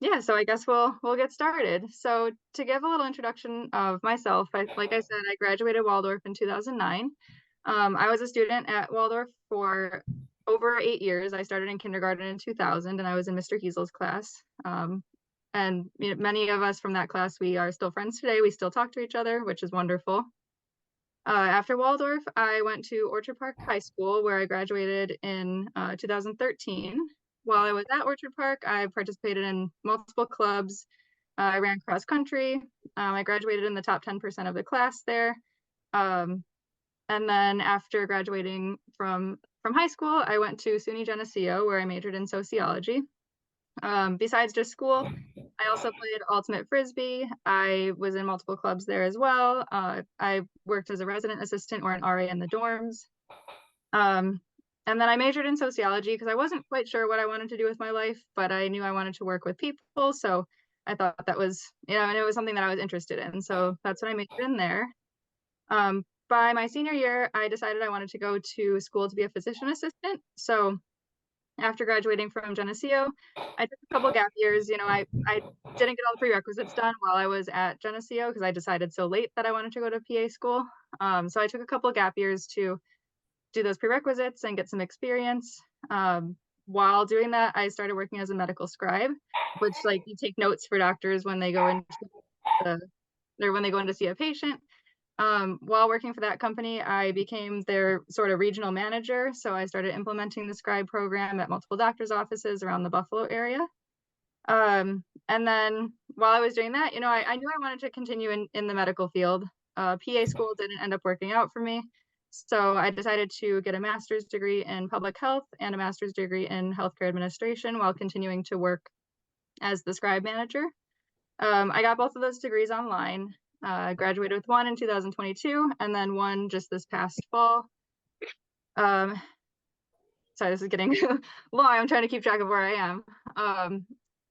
Yeah, so I guess we'll get started. So to give a little introduction of myself, like I said, I graduated Waldorf in 2009. I was a student at Waldorf for over 8 years. I started in kindergarten in 2000, and I was in Mr. Hiesel's class. And many of us from that class, we are still friends today. We still talk to each other, which is wonderful. After Waldorf, I went to Orchard Park High School, where I graduated in 2013. While I was at Orchard Park, I participated in multiple clubs. I ran cross country. I graduated in the top 10% of the class there. Um, and then after graduating from high school, I went to SUNY Geneseo, where I majored in sociology. Besides just school, I also played ultimate frisbee. I was in multiple clubs there as well. I worked as a resident assistant or an RA in the dorms. Um, and then I majored in sociology because I wasn't quite sure what I wanted to do with my life, but I knew I wanted to work with people. So I thought that was, and it was something that I was interested in. So that's what I majored in there. By my senior year, I decided I wanted to go to school to be a physician assistant. So after graduating from Geneseo, I took a couple gap years. I didn't get all the prerequisites done while I was at Geneseo because I decided so late that I wanted to go to PA school. So I took a couple gap years to do those prerequisites and get some experience. While doing that, I started working as a medical scribe, which like you take notes for doctors when they go into the, or when they go in to see a patient. While working for that company, I became their sort of regional manager. So I started implementing the scribe program at multiple doctors' offices around the Buffalo area. And then while I was doing that, I knew I wanted to continue in the medical field. PA school didn't end up working out for me. So I decided to get a master's degree in public health and a master's degree in healthcare administration while continuing to work as the scribe manager. I got both of those degrees online. I graduated with one in 2022 and then one just this past fall. Um, Sorry, this is getting long. I'm trying to keep track of where I am.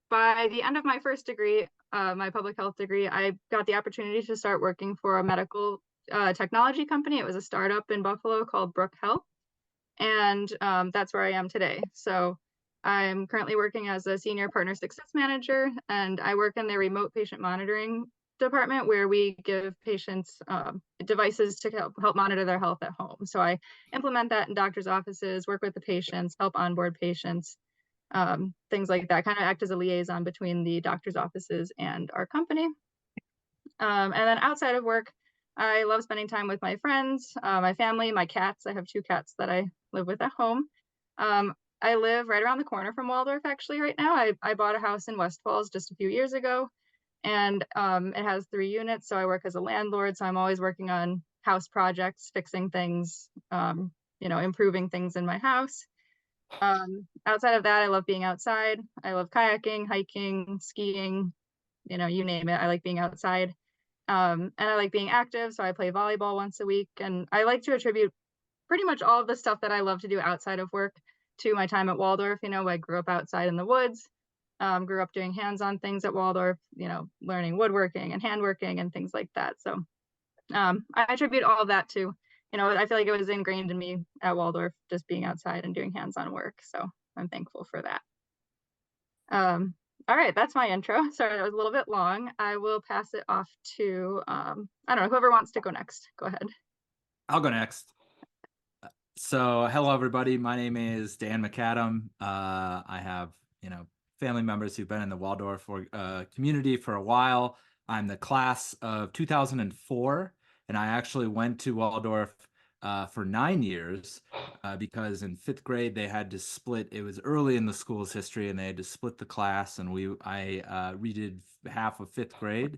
By the end of my first degree, my public health degree, I got the opportunity to start working for a medical technology company. It was a startup in Buffalo called Brook Health, and that's where I am today. So I'm currently working as a senior partner success manager, and I work in the remote patient monitoring department where we give patients devices to help monitor their health at home. So I implement that in doctors' offices, work with the patients, help onboard patients, things like that, kind of act as a liaison between the doctor's offices and our company. And then outside of work, I love spending time with my friends, my family, my cats. I have two cats that I live with at home. I live right around the corner from Waldorf, actually, right now. I bought a house in West Falls just a few years ago, and it has 3 units. So I work as a landlord. So I'm always working on house projects, fixing things, improving things in my house. Outside of that, I love being outside. I love kayaking, hiking, skiing, you name it. I like being outside. And I like being active, so I play volleyball once a week. And I like to attribute pretty much all of the stuff that I love to do outside of work to my time at Waldorf. I grew up outside in the woods, grew up doing hands-on things at Waldorf, learning woodworking and handworking and things like that. So I attribute all of that to, I feel like it was ingrained in me at Waldorf, just being outside and doing hands-on work. So I'm thankful for that. All right, that's my intro. Sorry, that was a little bit long. I will pass it off to, I don't know, whoever wants to go next. Go ahead. I'll go next. So, hello everybody. My name is Dan McAdam. I have, family members who've been in the Waldorf community for a while. I'm the class of 2004, and I actually went to Waldorf for 9 years because in 5th grade they had to split. It was early in the school's history, and they had to split the class, and I redid half of 5th grade.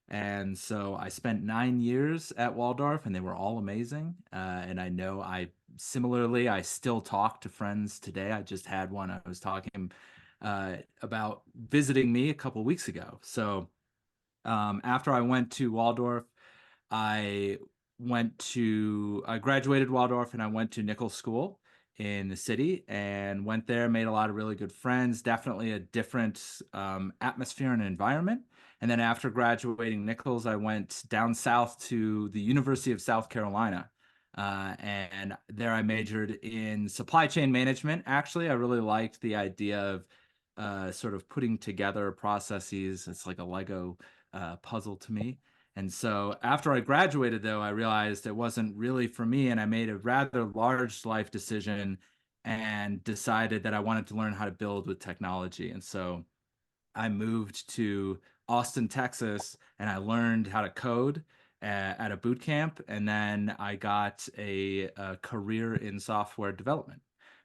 And so I spent 9 years at Waldorf, and they were all amazing. And I know I still talk to friends today. I just had one. I was talking about visiting me a couple weeks ago. So after I went to Waldorf, I I graduated Waldorf and I went to Nichols School in the city and went there, made a lot of really good friends, definitely a different atmosphere and environment. And then after graduating Nichols, I went down south to the University of South Carolina. And there I majored in supply chain management. Actually, I really liked the idea of sort of putting together processes. It's like a Lego puzzle to me. And so after I graduated, though, I realized it wasn't really for me, and I made a rather large life decision and decided that I wanted to learn how to build with technology. And so I moved to Austin, Texas, and I learned how to code at a boot camp. And then I got a career in software development.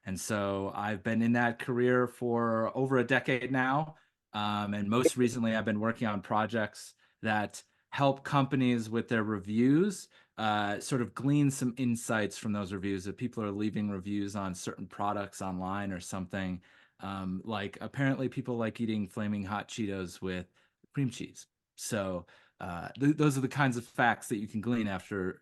And so I've been in that career for over a decade now. And most recently, I've been working on projects that help companies with their reviews, sort of glean some insights from those reviews. If people are leaving reviews on certain products online or something, like apparently people like eating flaming hot Cheetos with cream cheese. So those are the kinds of facts that you can glean after,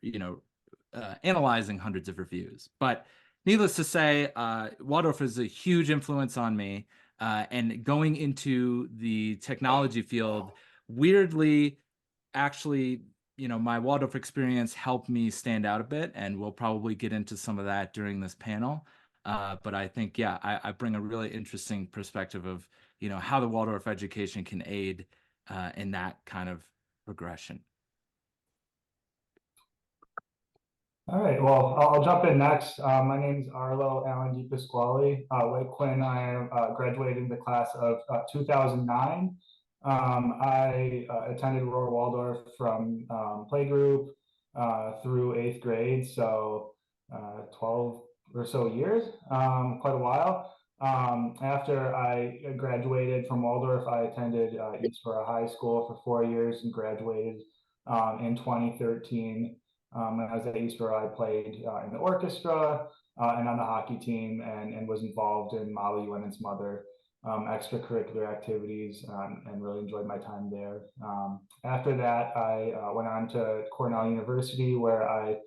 analyzing hundreds of reviews. But needless to say, Waldorf is a huge influence on me. And going into the technology field, weirdly, actually, my Waldorf experience helped me stand out a bit, and we'll probably get into some of that during this panel. But I think, yeah, I bring a really interesting perspective of, how the Waldorf education can aid in that kind of progression. All right, well, I'll jump in next. My name is Arlo Allen DiPasquale. Like Quinn, I am graduating the class of 2009. I attended Aurora Waldorf from playgroup through 8th grade, so 12 or so years, quite a while. After I graduated from Waldorf, I attended East Aurora High School for 4 years and graduated in 2013. When I was at East Aurora, I played in the orchestra and on the hockey team, and was involved in Molly Women's Mother extracurricular activities, and really enjoyed my time there. After that, I went on to Cornell University, where I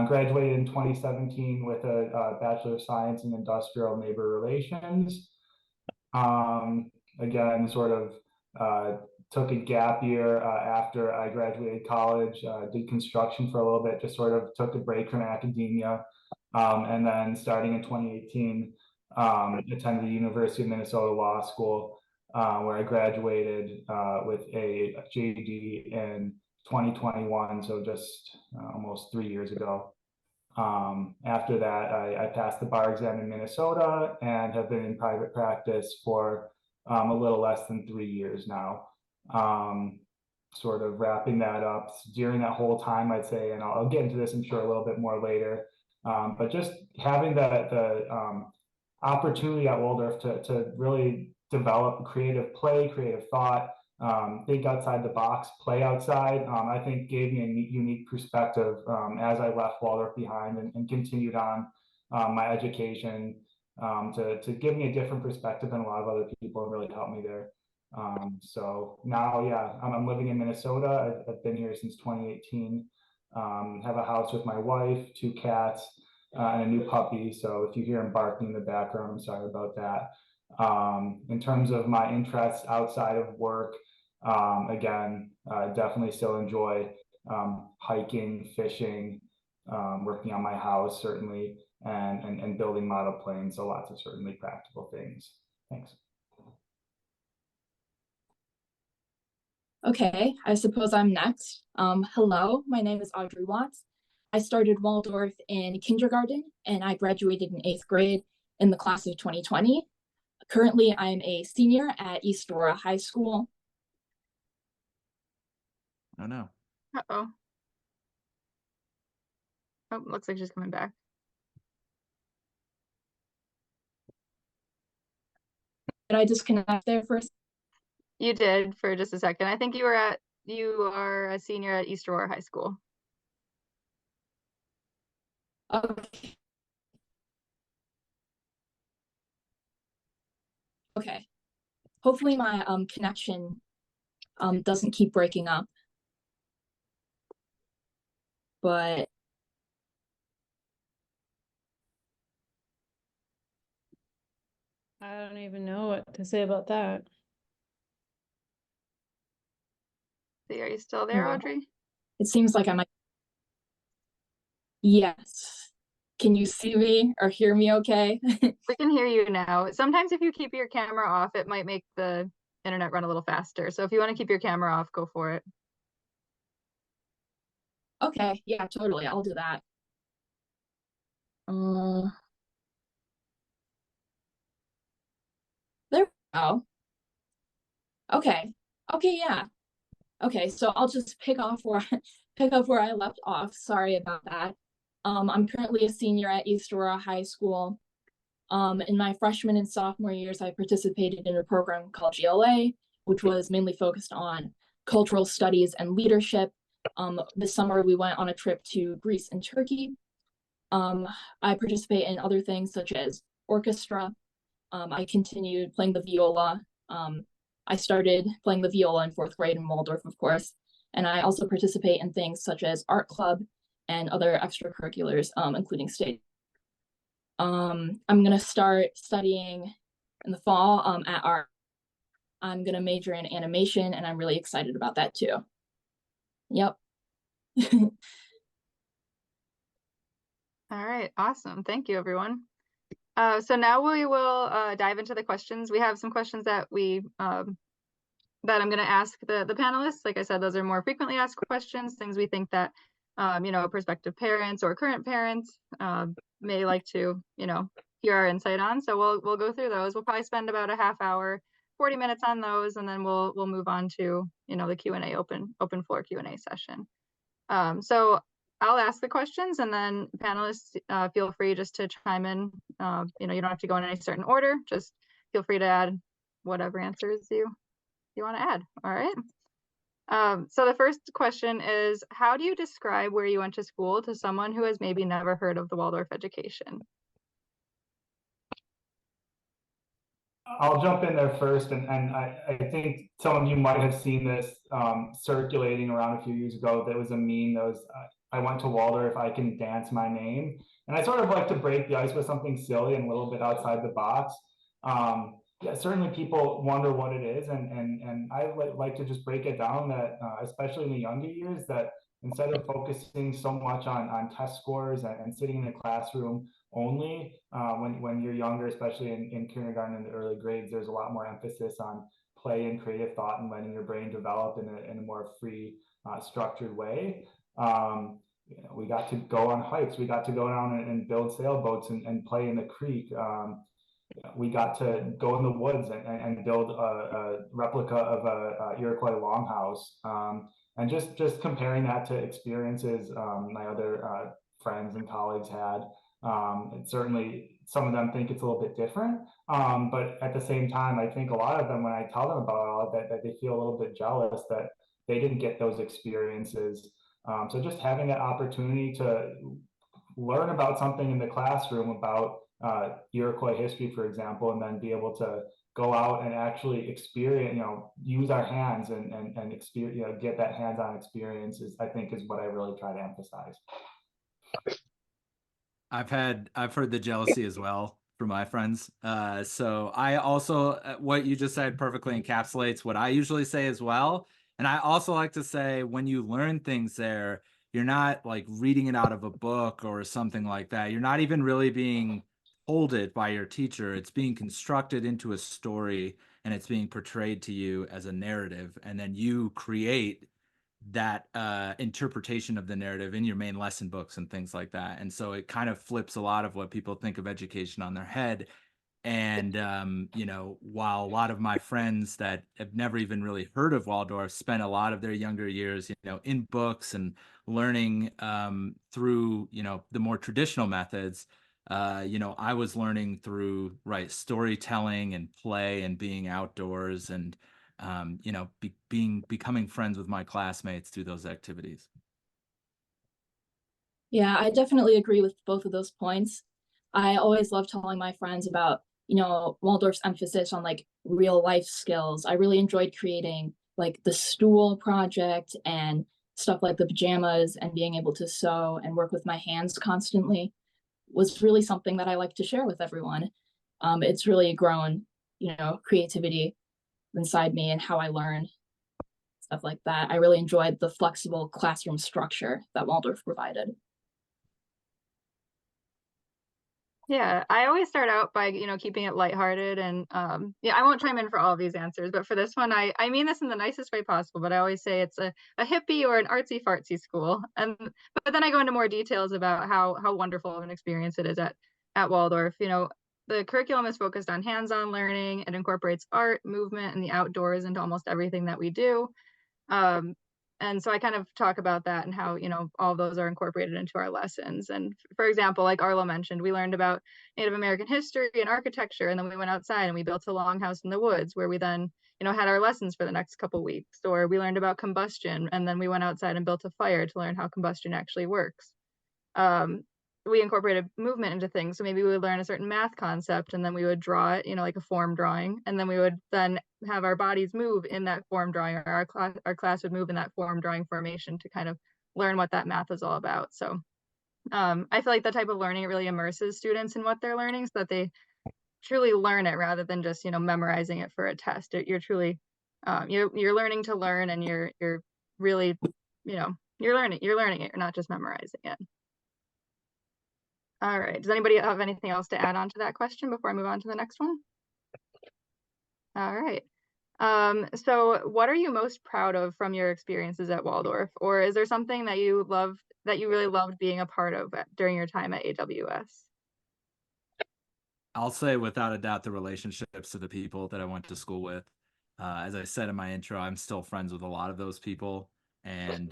graduated in 2017 with a Bachelor of Science in Industrial Labor Relations. Again, sort of took a gap year after I graduated college, did construction for a little bit, just sort of took a break from academia. And then starting in 2018, attended the University of Minnesota Law School, where I graduated with a JD in 2021, so just almost 3 years ago. After that, I passed the bar exam in Minnesota and have been in private practice for a little less than 3 years now. Sort of wrapping that up during that whole time, I'd say, and I'll get into this, I'm sure, a little bit more later. But just having the opportunity at Waldorf to really develop creative play, creative thought, think outside the box, play outside, I think gave me a unique perspective as I left Waldorf behind and continued on my education, to give me a different perspective than a lot of other people, and really helped me there. So now, yeah, I'm living in Minnesota. I've been here since 2018. Have a house with my wife, 2 cats, and a new puppy. So if you hear him barking in the background, I'm sorry about that. In terms of my interests outside of work, again, definitely still enjoy hiking, fishing, working on my house, certainly, and building model planes. So lots of certainly practical things. Thanks. Okay, I suppose I'm next. Hello, my name is Audrey Watts. I started Waldorf in kindergarten and I graduated in 8th grade in the class of 2020. Currently, I'm a senior at East Aurora High School. Oh, no. Uh-oh. Oh, looks like she's coming back. Did I disconnect there for a second? You did for just a second. I think you are a senior at East Aurora High School. Okay. Okay. Hopefully my connection doesn't keep breaking up. But I don't even know what to say about that. Are you still there, Audrey? it seems like I might. Yes. Can you see me or hear me okay? We can hear you now. Sometimes if you keep your camera off, it might make the internet run a little faster. So if you want to keep your camera off, go for it. Okay, yeah, totally. I'll do that. There we go. Okay. Okay, yeah. Okay, so I'll just pick up where I left off. Sorry about that. I'm currently a senior at East Aurora High School. In my freshman and sophomore years, I participated in a program called GLA, which was mainly focused on cultural studies and leadership. This summer, we went on a trip to Greece and Turkey. I participate in other things such as orchestra. I continued playing the viola. I started playing the viola in 4th grade in Waldorf, of course. And I also participate in things such as art club and other extracurriculars, including state. I'm gonna start studying in the fall at art. I'm gonna major in animation, and I'm really excited about that too. Yep. All right, awesome. Thank you, everyone. So now we will dive into the questions. We have some questions that that I'm going to ask the panelists. Like I said, those are more frequently asked questions, things we think that prospective parents or current parents may like to hear our insight on. So we'll go through those. We'll probably spend about a half hour, 40 minutes on those, and then we'll move on to the Q&A open floor Q&A session. So I'll ask the questions, and then panelists feel free just to chime in. You don't have to go in any certain order. Just feel free to add whatever answers you want to add. All right. So the first question is, how do you describe where you went to school to someone who has maybe never heard of the Waldorf education? I'll jump in there first, and I think some of you might have seen this circulating around a few years ago. There was a meme that was, I went to Waldorf, I can dance my name. And I sort of like to break the ice with something silly and a little bit outside the box. Yeah, certainly people wonder what it is, and I like to just break it down that, especially in the younger years, that instead of focusing so much on test scores and sitting in the classroom only, when you're younger, especially in kindergarten and the early grades, there's a lot more emphasis on play and creative thought and letting your brain develop in a more free, structured way. We got to go on hikes. We got to go down and build sailboats and play in the creek. We got to go in the woods and build a replica of a Iroquois longhouse. And just comparing that to experiences my other friends and colleagues had, and certainly some of them think it's a little bit different. But at the same time, I think a lot of them, when I tell them about all of that they feel a little bit jealous that they didn't get those experiences. So just having that opportunity to learn about something in the classroom about Iroquois history, for example, and then be able to go out and actually experience, use our hands and experience, get that hands-on experience I think is what I really try to emphasize. I've heard the jealousy as well from my friends. So I also, what you just said perfectly encapsulates what I usually say as well. And I also like to say, when you learn things there, you're not like reading it out of a book or something like that. You're not even really being told it by your teacher. It's being constructed into a story, and it's being portrayed to you as a narrative. And then you create that interpretation of the narrative in your main lesson books and things like that. And so it kind of flips a lot of what people think of education on their head. And while a lot of my friends that have never even really heard of Waldorf spent a lot of their younger years in books and learning through the more traditional methods, I was learning through storytelling and play and being outdoors and becoming friends with my classmates through those activities. Yeah, I definitely agree with both of those points. I always love telling my friends about, Waldorf's emphasis on like real life skills. I really enjoyed creating like the stool project and stuff like the pajamas, and being able to sew and work with my hands constantly was really something that I like to share with everyone. It's really grown, creativity inside me and how I learn, stuff like that. I really enjoyed the flexible classroom structure that Waldorf provided. Yeah, I always start out by, keeping it lighthearted and yeah, I won't chime in for all of these answers, but for this one, I mean this in the nicest way possible, but I always say it's a hippie or an artsy fartsy school. But then I go into more details about how wonderful of an experience it is at Waldorf. The curriculum is focused on hands-on learning. It incorporates art, movement, and the outdoors into almost everything that we do. Um, and so I kind of talk about that and how, all of those are incorporated into our lessons. And for example, like Arlo mentioned, we learned about Native American history and architecture, and then we went outside and we built a longhouse in the woods where we then, had our lessons for the next couple weeks. Or we learned about combustion, and then we went outside and built a fire to learn how combustion actually works. We incorporated movement into things. So maybe we would learn a certain math concept and then we would draw it, like a form drawing. And then we would then have our bodies move in that form drawing, or our class would move in that form drawing formation to kind of learn what that math is all about. So I feel like that type of learning really immerses students in what they're learning so that they truly learn it rather than just, memorizing it for a test. You're truly, you're learning to learn, and you're really, you're learning it. You're not just memorizing it. All right. Does anybody have anything else to add on to that question before I move on to the next one? All right. So what are you most proud of from your experiences at Waldorf? Or is there something that you really loved being a part of during your time at AWS? I'll say without a doubt the relationships of the people that I went to school with. As I said in my intro, I'm still friends with a lot of those people, and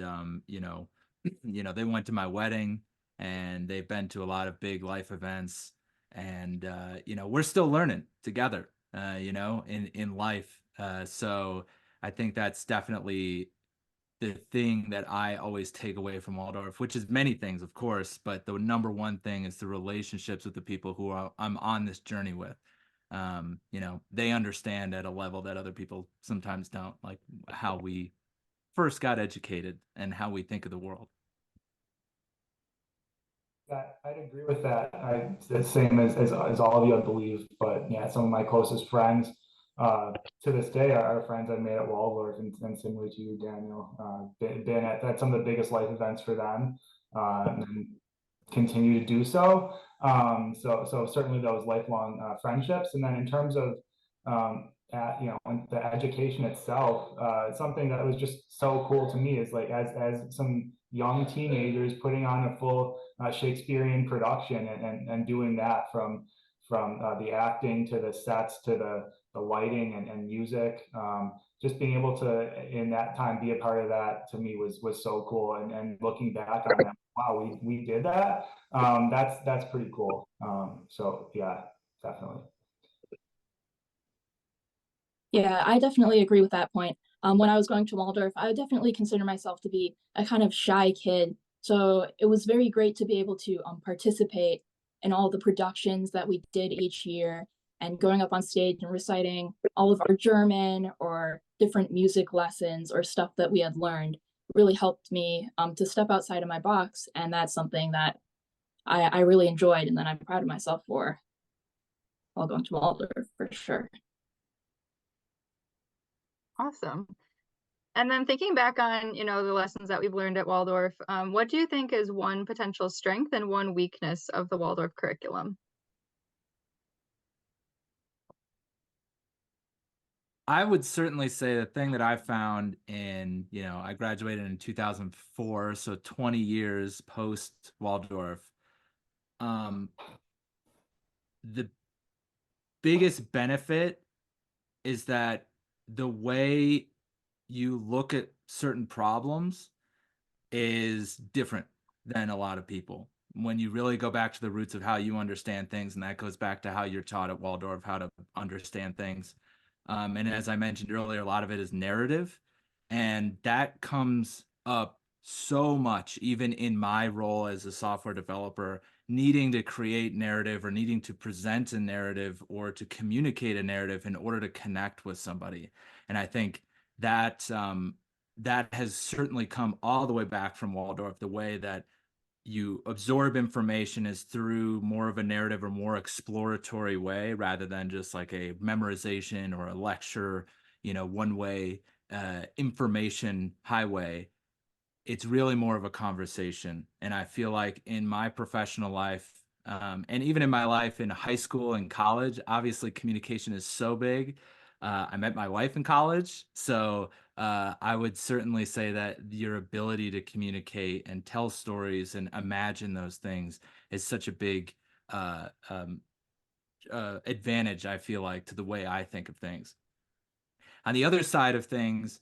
they went to my wedding, and they've been to a lot of big life events, and we're still learning together, in life. So I think that's definitely the thing that I always take away from Waldorf, which is many things, of course, but the number one thing is the relationships with the people who I'm on this journey with. They understand at a level that other people sometimes don't, like how we first got educated and how we think of the world. I'd agree with that. The same as all of you, I believe. But yeah, some of my closest friends to this day are friends I made at Waldorf, and similar to you, Daniel, been at some of the biggest life events for them, and continue to do so. So certainly those lifelong friendships. And then in terms of the education itself, something that was just so cool to me is like as some young teenagers putting on a full Shakespearean production and doing that from the acting to the sets to the lighting and music. Just being able to in that time be a part of that to me was so cool. And looking back on that, wow, we did that. That's pretty cool. So yeah, definitely. Yeah, I definitely agree with that point. When I was going to Waldorf, I would definitely consider myself to be a kind of shy kid. So it was very great to be able to participate in all the productions that we did each year, and going up on stage and reciting all of our German or different music lessons or stuff that we had learned really helped me to step outside of my box. And that's something that I really enjoyed, and that I'm proud of myself for while going to Waldorf, for sure. Awesome. And then thinking back on, the lessons that we've learned at Waldorf, what do you think is one potential strength and one weakness of the Waldorf curriculum? I would certainly say the thing that I found I graduated in 2004, so 20 years post Waldorf. The biggest benefit is that the way you look at certain problems is different than a lot of people. When you really go back to the roots of how you understand things, and that goes back to how you're taught at Waldorf, how to understand things. And as I mentioned earlier, a lot of it is narrative, and that comes up so much, even in my role as a software developer, needing to create narrative or needing to present a narrative or to communicate a narrative in order to connect with somebody. And I think that that has certainly come all the way back from Waldorf. The way that you absorb information is through more of a narrative or more exploratory way, rather than just like a memorization or a lecture, one way information highway. It's really more of a conversation. And I feel like in my professional life, And even in my life in high school and college, obviously communication is so big. I met my wife in college, so I would certainly say that your ability to communicate and tell stories and imagine those things is such a big advantage, I feel like, to the way I think of things. On the other side of things,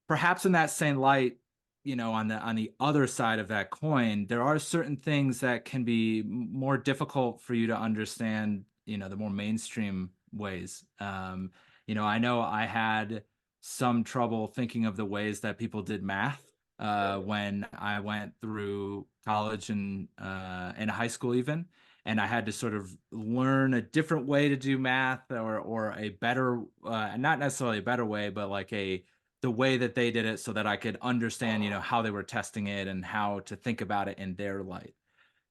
perhaps in that same light, on the other side of that coin, there are certain things that can be more difficult for you to understand, the more mainstream ways. I know I had some trouble thinking of the ways that people did math when I went through college and high school even. And I had to sort of learn a different way to do math, or a better, not necessarily a better way, but like the way that they did it, so that I could understand, how they were testing it and how to think about it in their light.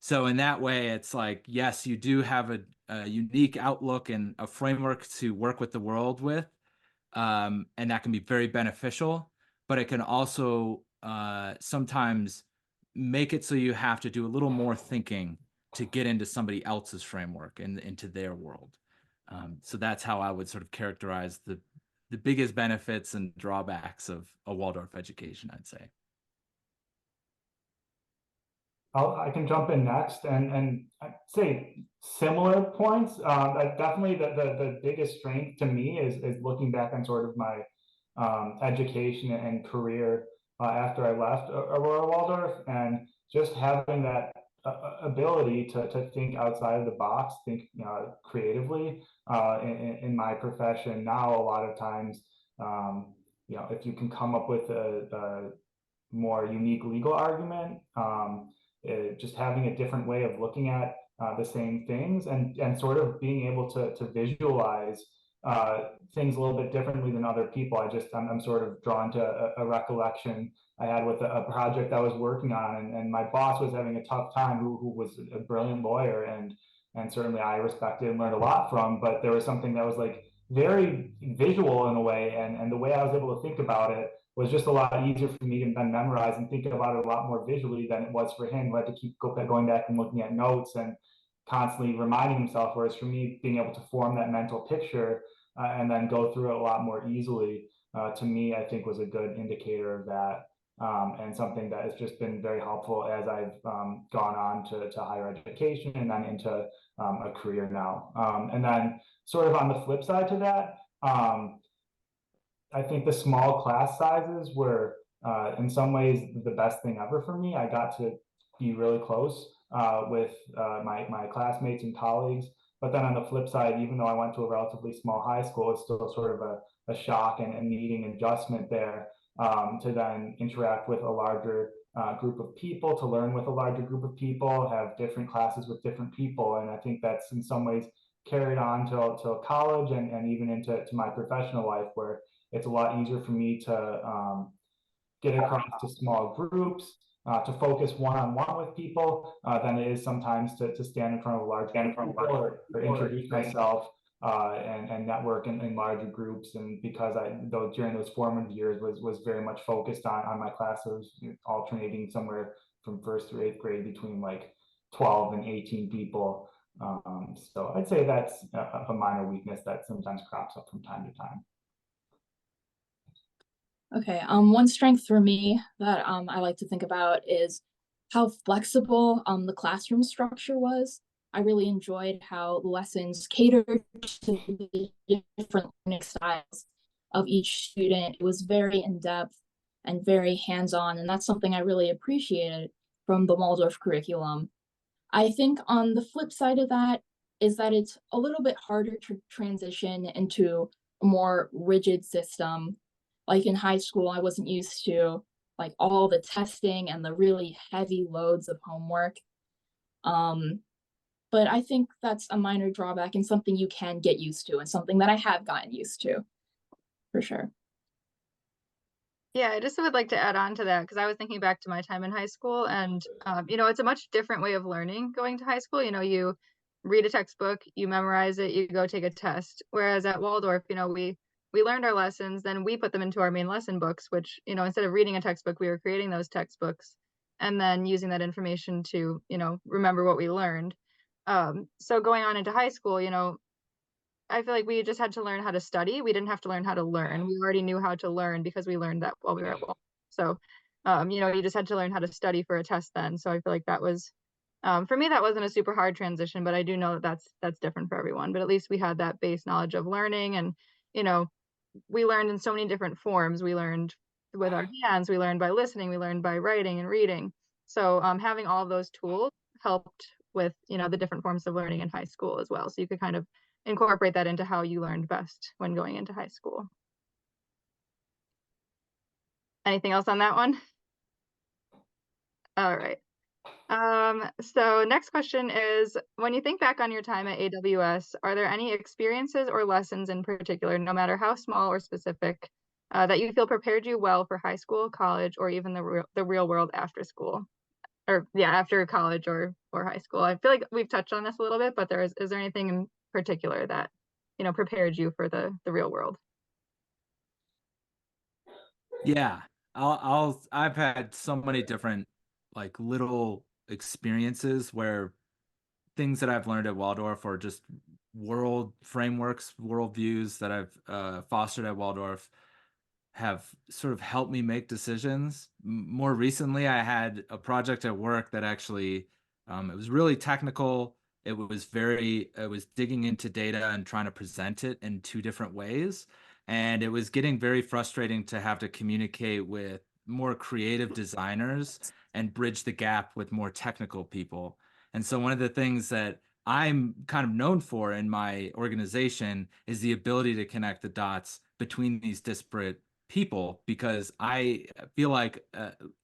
So in that way, it's like, yes, you do have a unique outlook and a framework to work with the world with. And that can be very beneficial, but it can also sometimes make it so you have to do a little more thinking to get into somebody else's framework and into their world. So that's how I would sort of characterize the biggest benefits and drawbacks of a Waldorf education, I'd say. I can jump in next and I'd say similar points. Definitely the biggest strength to me is looking back on sort of my education and career after I left Aurora Waldorf, and just having that ability to think outside of the box, think creatively in my profession. Now, a lot of times, if you can come up with a more unique legal argument, just having a different way of looking at the same things, and sort of being able to visualize things a little bit differently than other people. I'm sort of drawn to a recollection I had with a project I was working on, and my boss was having a tough time, who was a brilliant lawyer, and certainly I respected and learned a lot from, but there was something that was like very visual in a way, and the way I was able to think about it was just a lot easier for me to then memorize and think about it a lot more visually than it was for him, who had to keep going back and looking at notes and constantly reminding himself. Whereas for me, being able to form that mental picture and then go through it a lot more easily, to me, I think was a good indicator of that. And something that has just been very helpful as I've gone on to higher education and then into a career now. And then sort of on the flip side to that, I think the small class sizes were in some ways the best thing ever for me. I got to be really close with my classmates and colleagues. But then on the flip side, even though I went to a relatively small high school, it's still sort of a shock and needing adjustment there, to then interact with a larger group of people, to learn with a larger group of people, have different classes with different people. And I think that's in some ways carried on till college, and even into my professional life, where it's a lot easier for me to get across to small groups, to focus one-on-one with people, than it is sometimes to stand in front of a large group of people, or introduce myself and network in larger groups. And because during those formative years was very much focused on my classes, alternating somewhere from first through eighth grade between like 12 and 18 people. So I'd say that's a minor weakness that sometimes crops up from time to time. Okay, one strength for me that I like to think about is how flexible the classroom structure was. I really enjoyed how the lessons catered to the different learning styles of each student. It was very in-depth and very hands-on, and that's something I really appreciated from the Waldorf curriculum. I think on the flip side of that is that it's a little bit harder to transition into a more rigid system. Like in high school, I wasn't used to like all the testing and the really heavy loads of homework. But I think that's a minor drawback and something you can get used to, and something that I have gotten used to, for sure. Yeah, I just would like to add on to that, because I was thinking back to my time in high school, and it's a much different way of learning going to high school. You read a textbook, you memorize it, you go take a test. Whereas at Waldorf, we learned our lessons, then we put them into our main lesson books, which, instead of reading a textbook, we were creating those textbooks and then using that information to, remember what we learned. So going on into high school, you know, I feel like we just had to learn how to study. We didn't have to learn how to learn. We already knew how to learn because we learned that while we were at Waldorf. So, you know, you just had to learn how to study for a test then. So I feel like that was, for me, that wasn't a super hard transition, but I do know that that's different for everyone. But at least we had that base knowledge of learning, and, you know, we learned in so many different forms. We learned with our hands, we learned by listening, we learned by writing and reading. So having all of those tools helped with, you know, the different forms of learning in high school as well. So you could kind of incorporate that into how you learned best when going into high school. Anything else on that one? All right. So next question is, when you think back on your time at AWS, are there any experiences or lessons in particular, no matter how small or specific, that you feel prepared you well for high school, college, or even the real world after school? Or yeah, after college or high school. I feel like we've touched on this a little bit, but is there anything in particular that, you know, prepared you for the real world? Yeah, I've had so many different like little experiences where things that I've learned at Waldorf or just world frameworks, world views that I've fostered at Waldorf have sort of helped me make decisions. More recently, I had a project at work that actually it was really technical. It was digging into data and trying to present it in two different ways. And it was getting very frustrating to have to communicate with more creative designers and bridge the gap with more technical people. And so one of the things that I'm kind of known for in my organization is the ability to connect the dots between these disparate people, because I feel like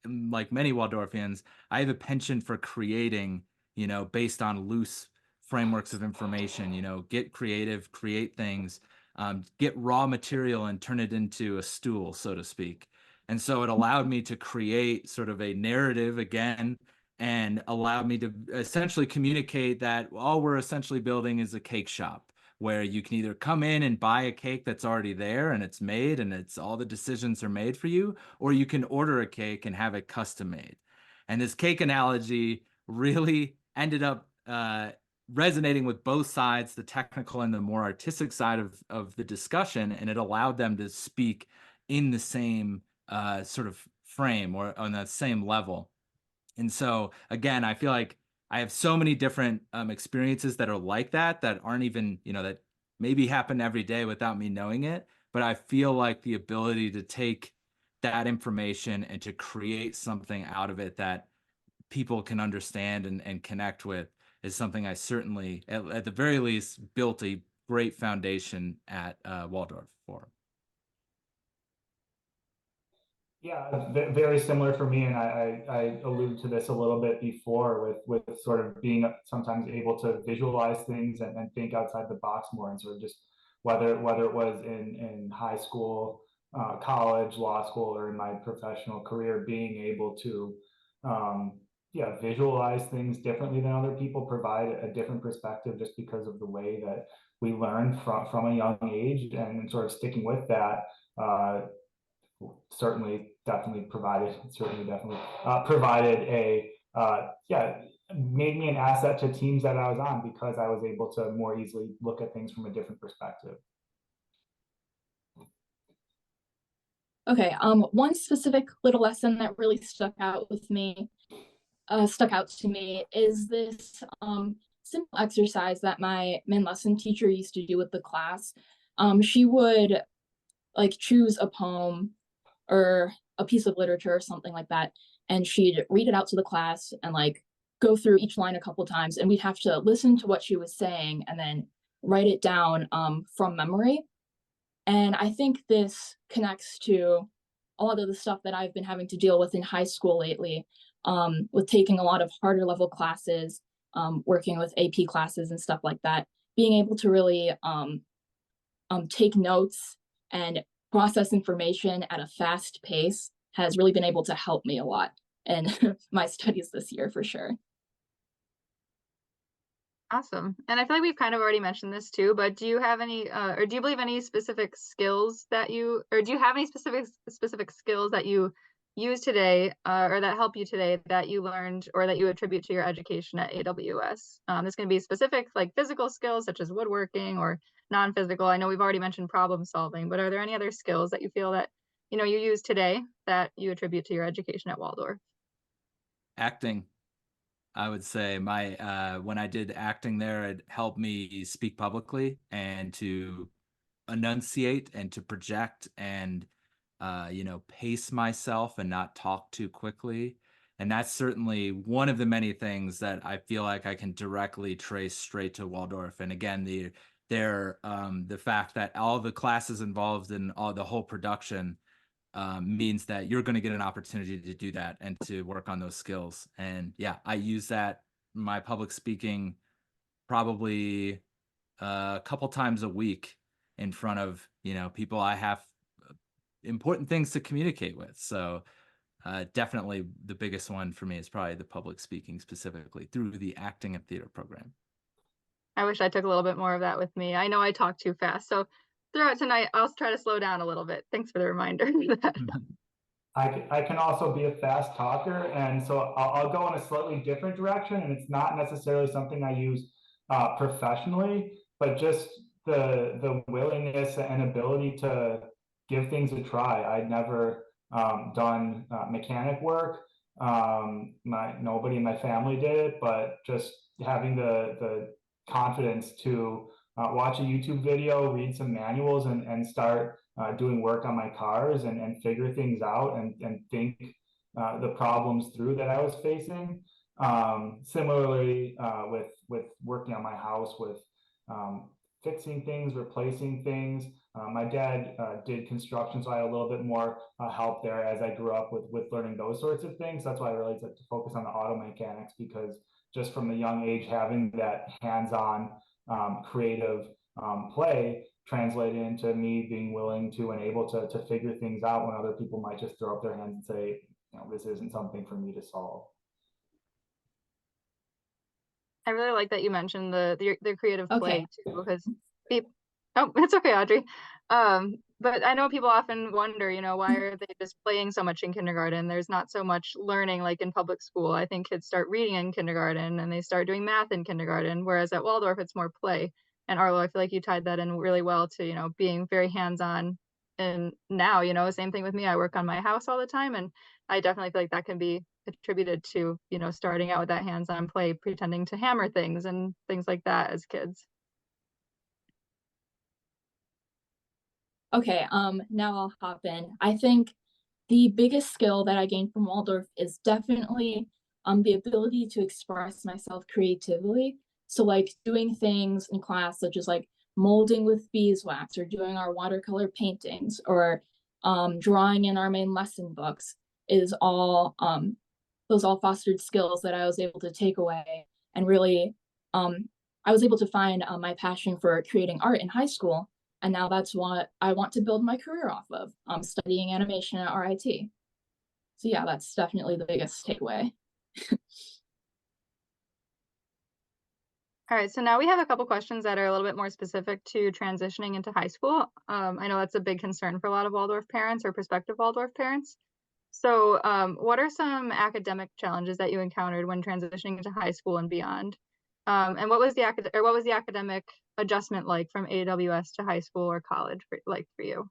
many Waldorfians, I have a penchant for creating, you know, based on loose frameworks of information, you know, get creative, create things, get raw material and turn it into a stool, so to speak. And so it allowed me to create sort of a narrative again, and allowed me to essentially communicate that all we're essentially building is a cake shop where you can either come in and buy a cake that's already there and it's made and it's all the decisions are made for you, or you can order a cake and have it custom made. And this cake analogy really ended up resonating with both sides, the technical and the more artistic side of the discussion, and it allowed them to speak in the same sort of frame or on that same level. And so again, I feel like I have so many different experiences that are like that aren't even, you know, that maybe happen every day without me knowing it. But I feel like the ability to take that information and to create something out of it that people can understand and connect with is something I certainly, at the very least, built a great foundation at Waldorf for. Yeah, very similar for me, and I alluded to this a little bit before with sort of being sometimes able to visualize things and think outside the box more, and sort of just whether it was in high school, college, law school, or in my professional career, being able to yeah, visualize things differently than other people, provide a different perspective just because of the way that we learn from a young age, and sort of sticking with that. Definitely provided a yeah, made me an asset to teams that I was on, because I was able to more easily look at things from a different perspective. Okay, one specific little lesson that really stuck out to me is this simple exercise that my min lesson teacher used to do with the class. She would like choose a poem or a piece of literature or something like that, and she'd read it out to the class and like go through each line a couple times, and we'd have to listen to what she was saying and then write it down from memory. And I think this connects to a lot of the stuff that I've been having to deal with in high school lately, with taking a lot of harder level classes, working with AP classes and stuff like that. Being able to really take notes and process information at a fast pace has really been able to help me a lot in my studies this year for sure. Awesome. And I feel like we've kind of already mentioned this too, but do you have any, or do you believe any specific skills that you, or do you have any specific skills that you use today or that help you today that you learned or that you attribute to your education at AWS? This can be specific like physical skills such as woodworking or non-physical. I know we've already mentioned problem solving, but are there any other skills that you feel that you use today that you attribute to your education at Waldorf? Acting. I would say my when I did acting there, it helped me speak publicly and to enunciate and to project and pace myself and not talk too quickly. And that's certainly one of the many things that I feel like I can directly trace straight to Waldorf. And again, the fact that all the classes involved in all the whole production means that you're going to get an opportunity to do that and to work on those skills. And yeah, I use that my public speaking probably a couple times a week in front of people I have important things to communicate with. So definitely the biggest one for me is probably the public speaking, specifically through the acting and theater program. I wish I took a little bit more of that with me. I know I talk too fast, so throughout tonight I'll try to slow down a little bit. Thanks for the reminder. I can also be a fast talker, and so I'll go in a slightly different direction, and it's not necessarily something I use professionally, but just the willingness and ability to give things a try. I'd never done mechanic work. Nobody in my family did it, but just having the confidence to watch a YouTube video, read some manuals, and start doing work on my cars and figure things out and think the problems through that I was facing. Similarly, with working on my house, with fixing things, replacing things. My dad did construction, so I had a little bit more help there as I grew up with learning those sorts of things. That's why I really like to focus on the auto mechanics, because just from the young age, having that hands-on creative play translated into me being willing to and able to figure things out when other people might just throw up their hands and say, this isn't something for me to solve. I really like that you mentioned the creative play Okay. too, because oh, it's okay, Audrey. But I know people often wonder, why are they just playing so much in kindergarten? There's not so much learning like in public school. I think kids start reading in kindergarten and they start doing math in kindergarten, whereas at Waldorf it's more play. And Arlo, I feel like you tied that in really well to, being very hands-on. And now, same thing with me. I work on my house all the time, and I definitely feel like that can be attributed to, starting out with that hands-on play, pretending to hammer things and things like that as kids. Okay, now I'll hop in. I think the biggest skill that I gained from Waldorf is definitely the ability to express myself creatively. So like doing things in class such as like molding with beeswax or doing our watercolor paintings or drawing in our main lesson books is all those all fostered skills that I was able to take away and really I was able to find my passion for creating art in high school. And now that's what I want to build my career off of, studying animation at RIT. So yeah, that's definitely the biggest takeaway. All right, so now we have a couple questions that are a little bit more specific to transitioning into high school. I know that's a big concern for a lot of Waldorf parents or prospective Waldorf parents. So what are some academic challenges that you encountered when transitioning into high school and beyond? And what was the academic adjustment like from AWS to high school or college for you?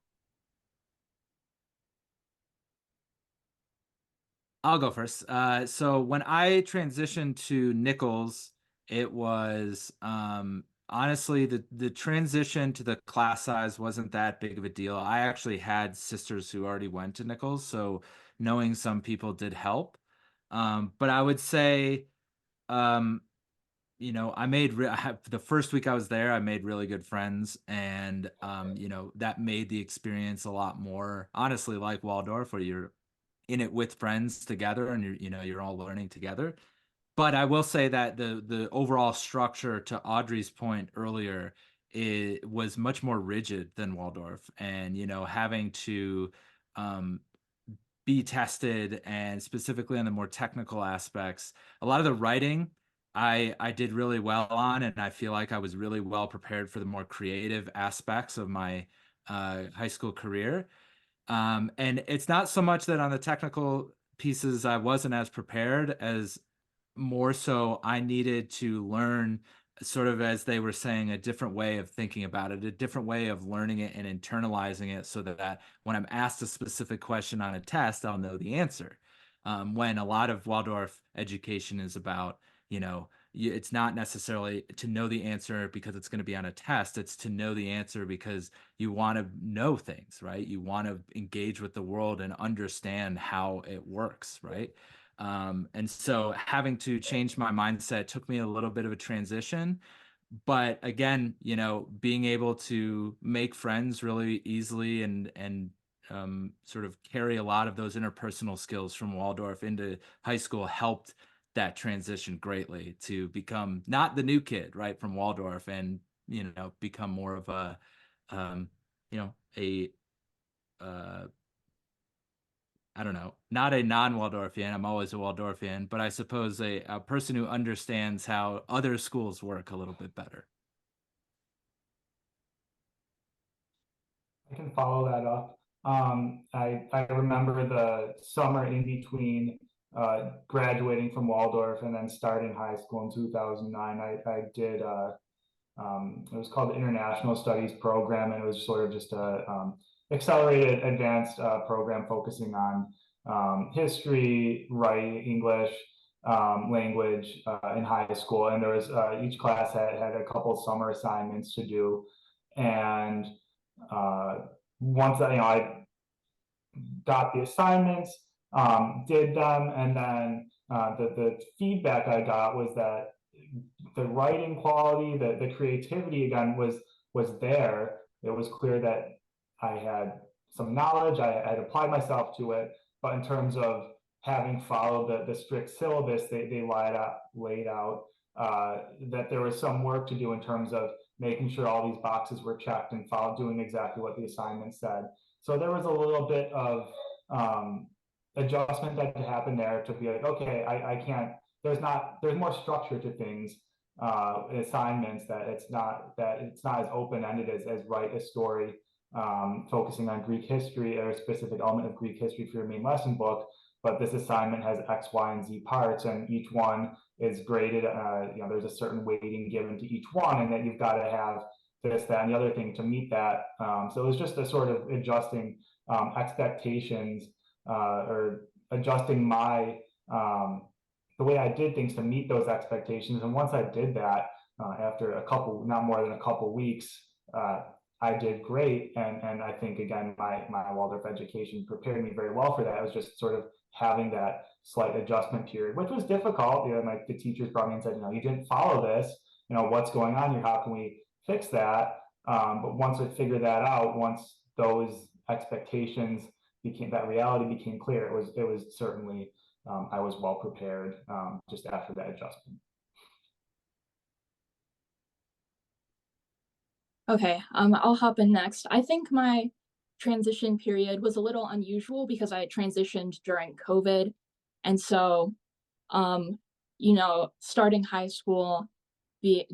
I'll go first. So when I transitioned to Nichols, it was honestly the transition to the class size wasn't that big of a deal. I actually had sisters who already went to Nichols, so knowing some people did help. But I would say, the first week I was there, I made really good friends, and that made the experience a lot more honestly like Waldorf, where you're in it with friends together and you're all learning together. But I will say that the overall structure, to Audrey's point earlier, it was much more rigid than Waldorf, and having to be tested, and specifically on the more technical aspects. A lot of the writing I did really well on, and I feel like I was really well prepared for the more creative aspects of my high school career. And it's not so much that on the technical pieces I wasn't as prepared, as more so I needed to learn, sort of as they were saying, a different way of thinking about it, a different way of learning it and internalizing it, so that when I'm asked a specific question on a test, I'll know the answer. When a lot of Waldorf education is about, it's not necessarily to know the answer because it's going to be on a test. It's to know the answer because you want to know things, right? You want to engage with the world and understand how it works, right? And so having to change my mindset took me a little bit of a transition. But again, being able to make friends really easily and sort of carry a lot of those interpersonal skills from Waldorf into high school helped that transition greatly, to become not the new kid, right, from Waldorf, and become more of a a I don't know, not a non-Waldorfian. I'm always a Waldorfian, but I suppose a person who understands how other schools work a little bit better. I can follow that up. I remember the summer in between graduating from Waldorf and then starting high school in 2009. I did, it was called the International Studies Program, and it was sort of just a accelerated advanced program focusing on history, writing, English, language in high school. And there was each class had a couple summer assignments to do. And once I got the assignments, did them, and then the feedback I got was that the writing quality, the creativity again was there. It was clear that I had some knowledge, I had applied myself to it, but in terms of having followed the strict syllabus they laid out, that there was some work to do in terms of making sure all these boxes were checked and doing exactly what the assignment said. So there was a little bit of adjustment that happened there to be like, okay, I can't, there's more structure to things, assignments, that it's not as open-ended as write a story focusing on Greek history or a specific element of Greek history for your main lesson book. But this assignment has X, Y, and Z parts, and each one is graded. There's a certain weighting given to each one, and that you've got to have this, that, and the other thing to meet that. So it was just a sort of adjusting expectations, or adjusting my the way I did things to meet those expectations. And once I did that, after not more than a couple weeks, I did great. And I think, again, my Waldorf education prepared me very well for that. It was just sort of having that slight adjustment period, which was difficult. Like the teachers brought me and said, you didn't follow this, what's going on here? How can we fix that? But once I figured that out, once those expectations that reality became clear, it was certainly, I was well prepared just after that adjustment. Okay, I'll hop in next. I think my transition period was a little unusual because I transitioned during COVID. And so, starting high school,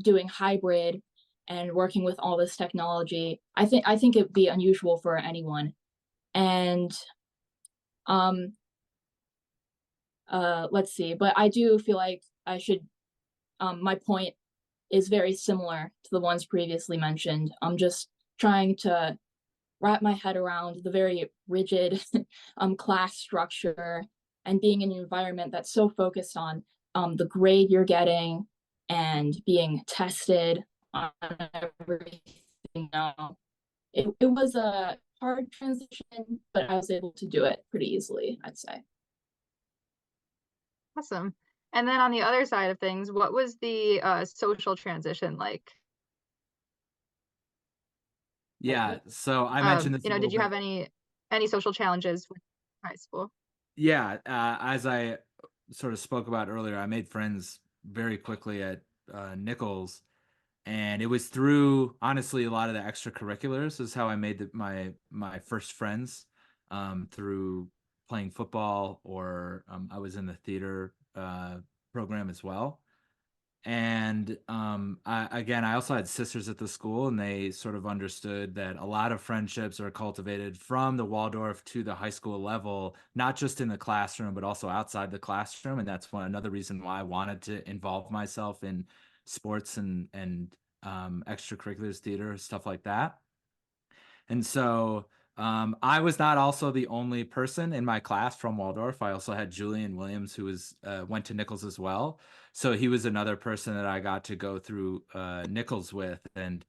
doing hybrid and working with all this technology, I think it'd be unusual for anyone. And let's see, but I do feel like I should, my point is very similar to the ones previously mentioned. I'm just trying to wrap my head around the very rigid class structure and being in an environment that's so focused on the grade you're getting and being tested on everything now. It was a hard transition, but I was able to do it pretty easily, I'd say. Awesome. And then on the other side of things, what was the social transition like? Yeah, so I mentioned this a little did you bit. have any social challenges with high school? Yeah, as I sort of spoke about earlier, I made friends very quickly at Nichols, and it was through, honestly, a lot of the extracurriculars is how I made my first friends, through playing football, or I was in the theater program as well. And I also had sisters at the school, and they sort of understood that a lot of friendships are cultivated from the Waldorf to the high school level, not just in the classroom, but also outside the classroom. And that's another reason why I wanted to involve myself in sports and extracurriculars, theater, stuff like that. And so I was not also the only person in my class from Waldorf. I also had Julian Williams, who went to Nichols as well. So he was another person that I got to go through Nichols with. And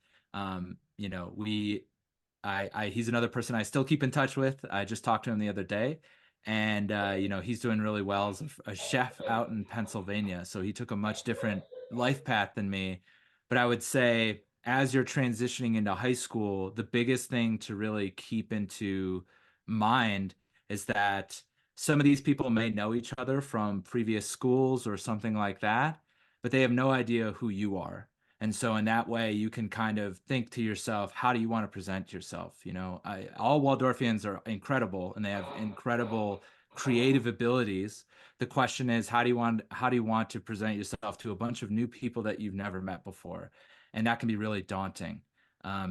you know, he's another person I still keep in touch with. I just talked to him the other day, and you know, he's doing really well as a chef out in Pennsylvania. So he took a much different life path than me. But I would say, as you're transitioning into high school, the biggest thing to really keep into mind is that some of these people may know each other from previous schools or something like that, but they have no idea who you are. And so in that way, you can kind of think to yourself, how do you want to present yourself? You know, all Waldorfians are incredible and they have incredible creative abilities. The question is, how do you want to present yourself to a bunch of new people that you've never met before? And that can be really daunting.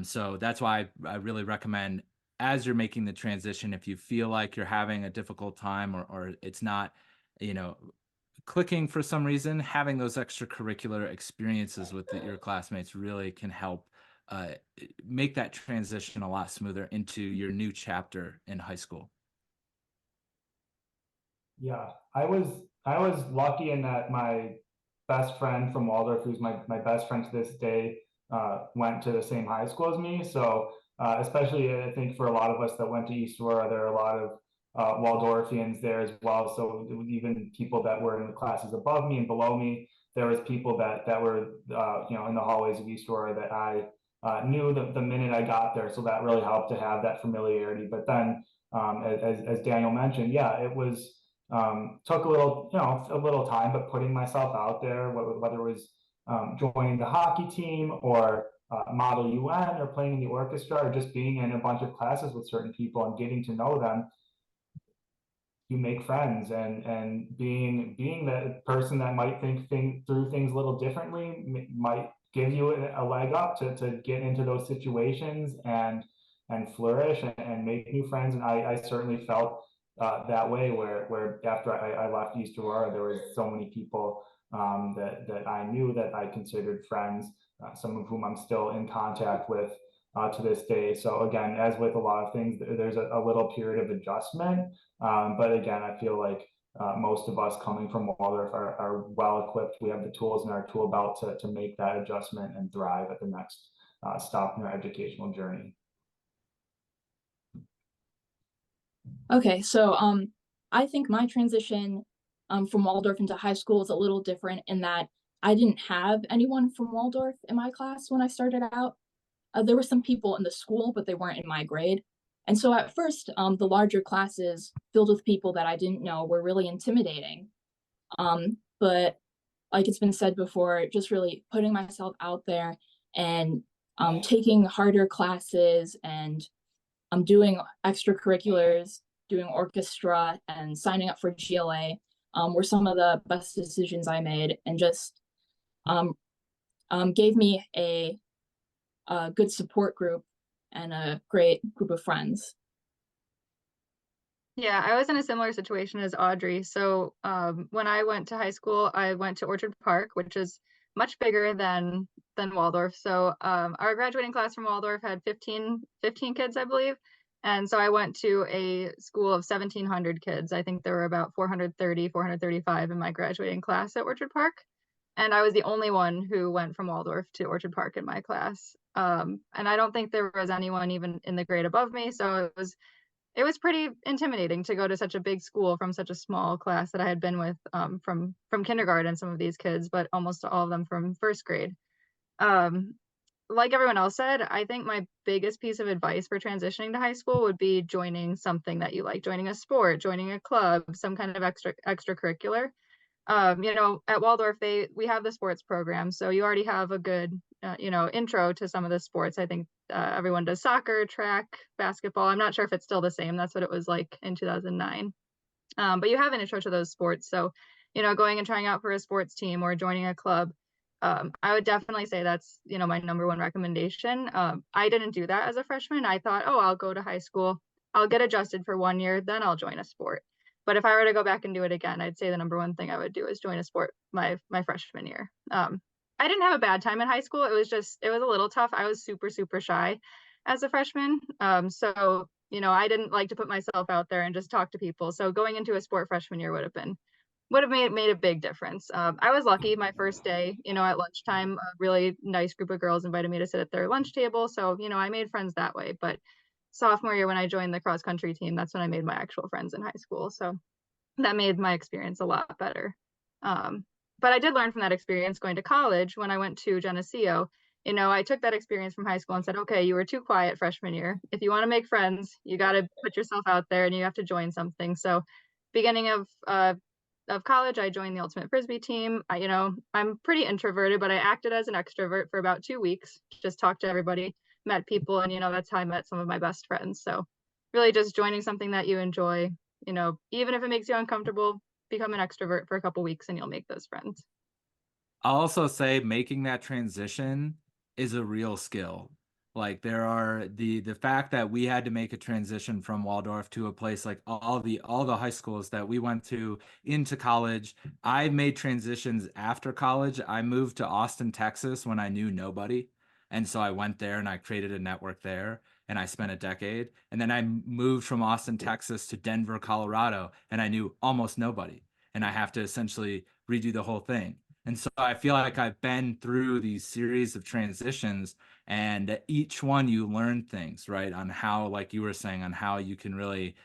So that's why I really recommend, as you're making the transition, if you feel like you're having a difficult time or it's not, you know, clicking for some reason, having those extracurricular experiences with your classmates really can help make that transition a lot smoother into your new chapter in high school. Yeah, I was lucky in that my best friend from Waldorf, who's my best friend to this day, went to the same high school as me. So especially I think for a lot of us that went to East Aurora, there are a lot of Waldorfians there as well. So even people that were in the classes above me and below me, there was people that were you know, in the hallways of East Aurora that I knew the minute I got there. So that really helped to have that familiarity. But then as Daniel mentioned, yeah, it was took a little, you know, a little time, but putting myself out there, whether it was joining the hockey team or Model UN or playing in the orchestra or just being in a bunch of classes with certain people and getting to know them, you make friends. And being that person that might think through things a little differently might give you a leg up to get into those situations and flourish and make new friends. And I certainly felt that way where after I left East Aurora, there was so many people that I knew that I considered friends, some of whom I'm still in contact with to this day. So again, as with a lot of things, there's a little period of adjustment. But again, I feel like most of us coming from Waldorf are well equipped. We have the tools in our tool belt to make that adjustment and thrive at the next stop in our educational journey. Okay, so I think my transition from Waldorf into high school is a little different in that I didn't have anyone from Waldorf in my class when I started out. There were some people in the school, but they weren't in my grade. And so at first, the larger classes filled with people that I didn't know were really intimidating. But like it's been said before, just really putting myself out there and taking harder classes and doing extracurriculars, doing orchestra and signing up for GLA were some of the best decisions I made, and just gave me a good support group and a great group of friends. Yeah, I was in a similar situation as Audrey. So when I went to high school, I went to Orchard Park, which is much bigger than Waldorf. So our graduating class from Waldorf had 15 kids, I believe. And so I went to a school of 1,700 kids. I think there were about 430, 435 in my graduating class at Orchard Park. And I was the only one who went from Waldorf to Orchard Park in my class. And I don't think there was anyone even in the grade above me. So it was pretty intimidating to go to such a big school from such a small class that I had been with from kindergarten, some of these kids, but almost all of them from first grade. Like everyone else said, I think my biggest piece of advice for transitioning to high school would be joining something that you like, joining a sport, joining a club, some kind of extracurricular. You know, at Waldorf, we have the sports program, so you already have a good, you know, intro to some of the sports. I think everyone does soccer, track, basketball. I'm not sure if it's still the same. That's what it was like in 2009. But you have an intro to those sports. So, you know, going and trying out for a sports team or joining a club I would definitely say that's, my number one recommendation. I didn't do that as a freshman. I thought, oh, I'll go to high school, I'll get adjusted for 1 year, then I'll join a sport. But if I were to go back and do it again, I'd say the number one thing I would do is join a sport my freshman year. I didn't have a bad time in high school. It was a little tough. I was super, super shy as a freshman. So, I didn't like to put myself out there and just talk to people. So going into a sport freshman year would have made a big difference. I was lucky my first day, at lunchtime, a really nice group of girls invited me to sit at their lunch table. So, I made friends that way. But sophomore year, when I joined the cross country team, that's when I made my actual friends in high school. So that made my experience a lot better. But I did learn from that experience going to college when I went to Geneseo. I took that experience from high school and said, okay, you were too quiet freshman year. If you want to make friends, you got to put yourself out there and you have to join something. So beginning of college, I joined the ultimate frisbee team. I'm pretty introverted, but I acted as an extrovert for about 2 weeks, just talked to everybody, met people, and that's how I met some of my best friends. So really just joining something that you enjoy, even if it makes you uncomfortable, become an extrovert for a couple weeks and you'll make those friends. I'll also say making that transition is a real skill. Like there are the fact that we had to make a transition from Waldorf to a place like all the high schools that we went to into college. I made transitions after college. I moved to Austin, Texas when I knew nobody. And so I went there and I created a network there and I spent a decade. And then I moved from Austin, Texas to Denver, Colorado, and I knew almost nobody. And I have to essentially redo the whole thing. And so I feel like I've been through these series of transitions, and each one you learn things, right? On how, like you were saying, on how you can really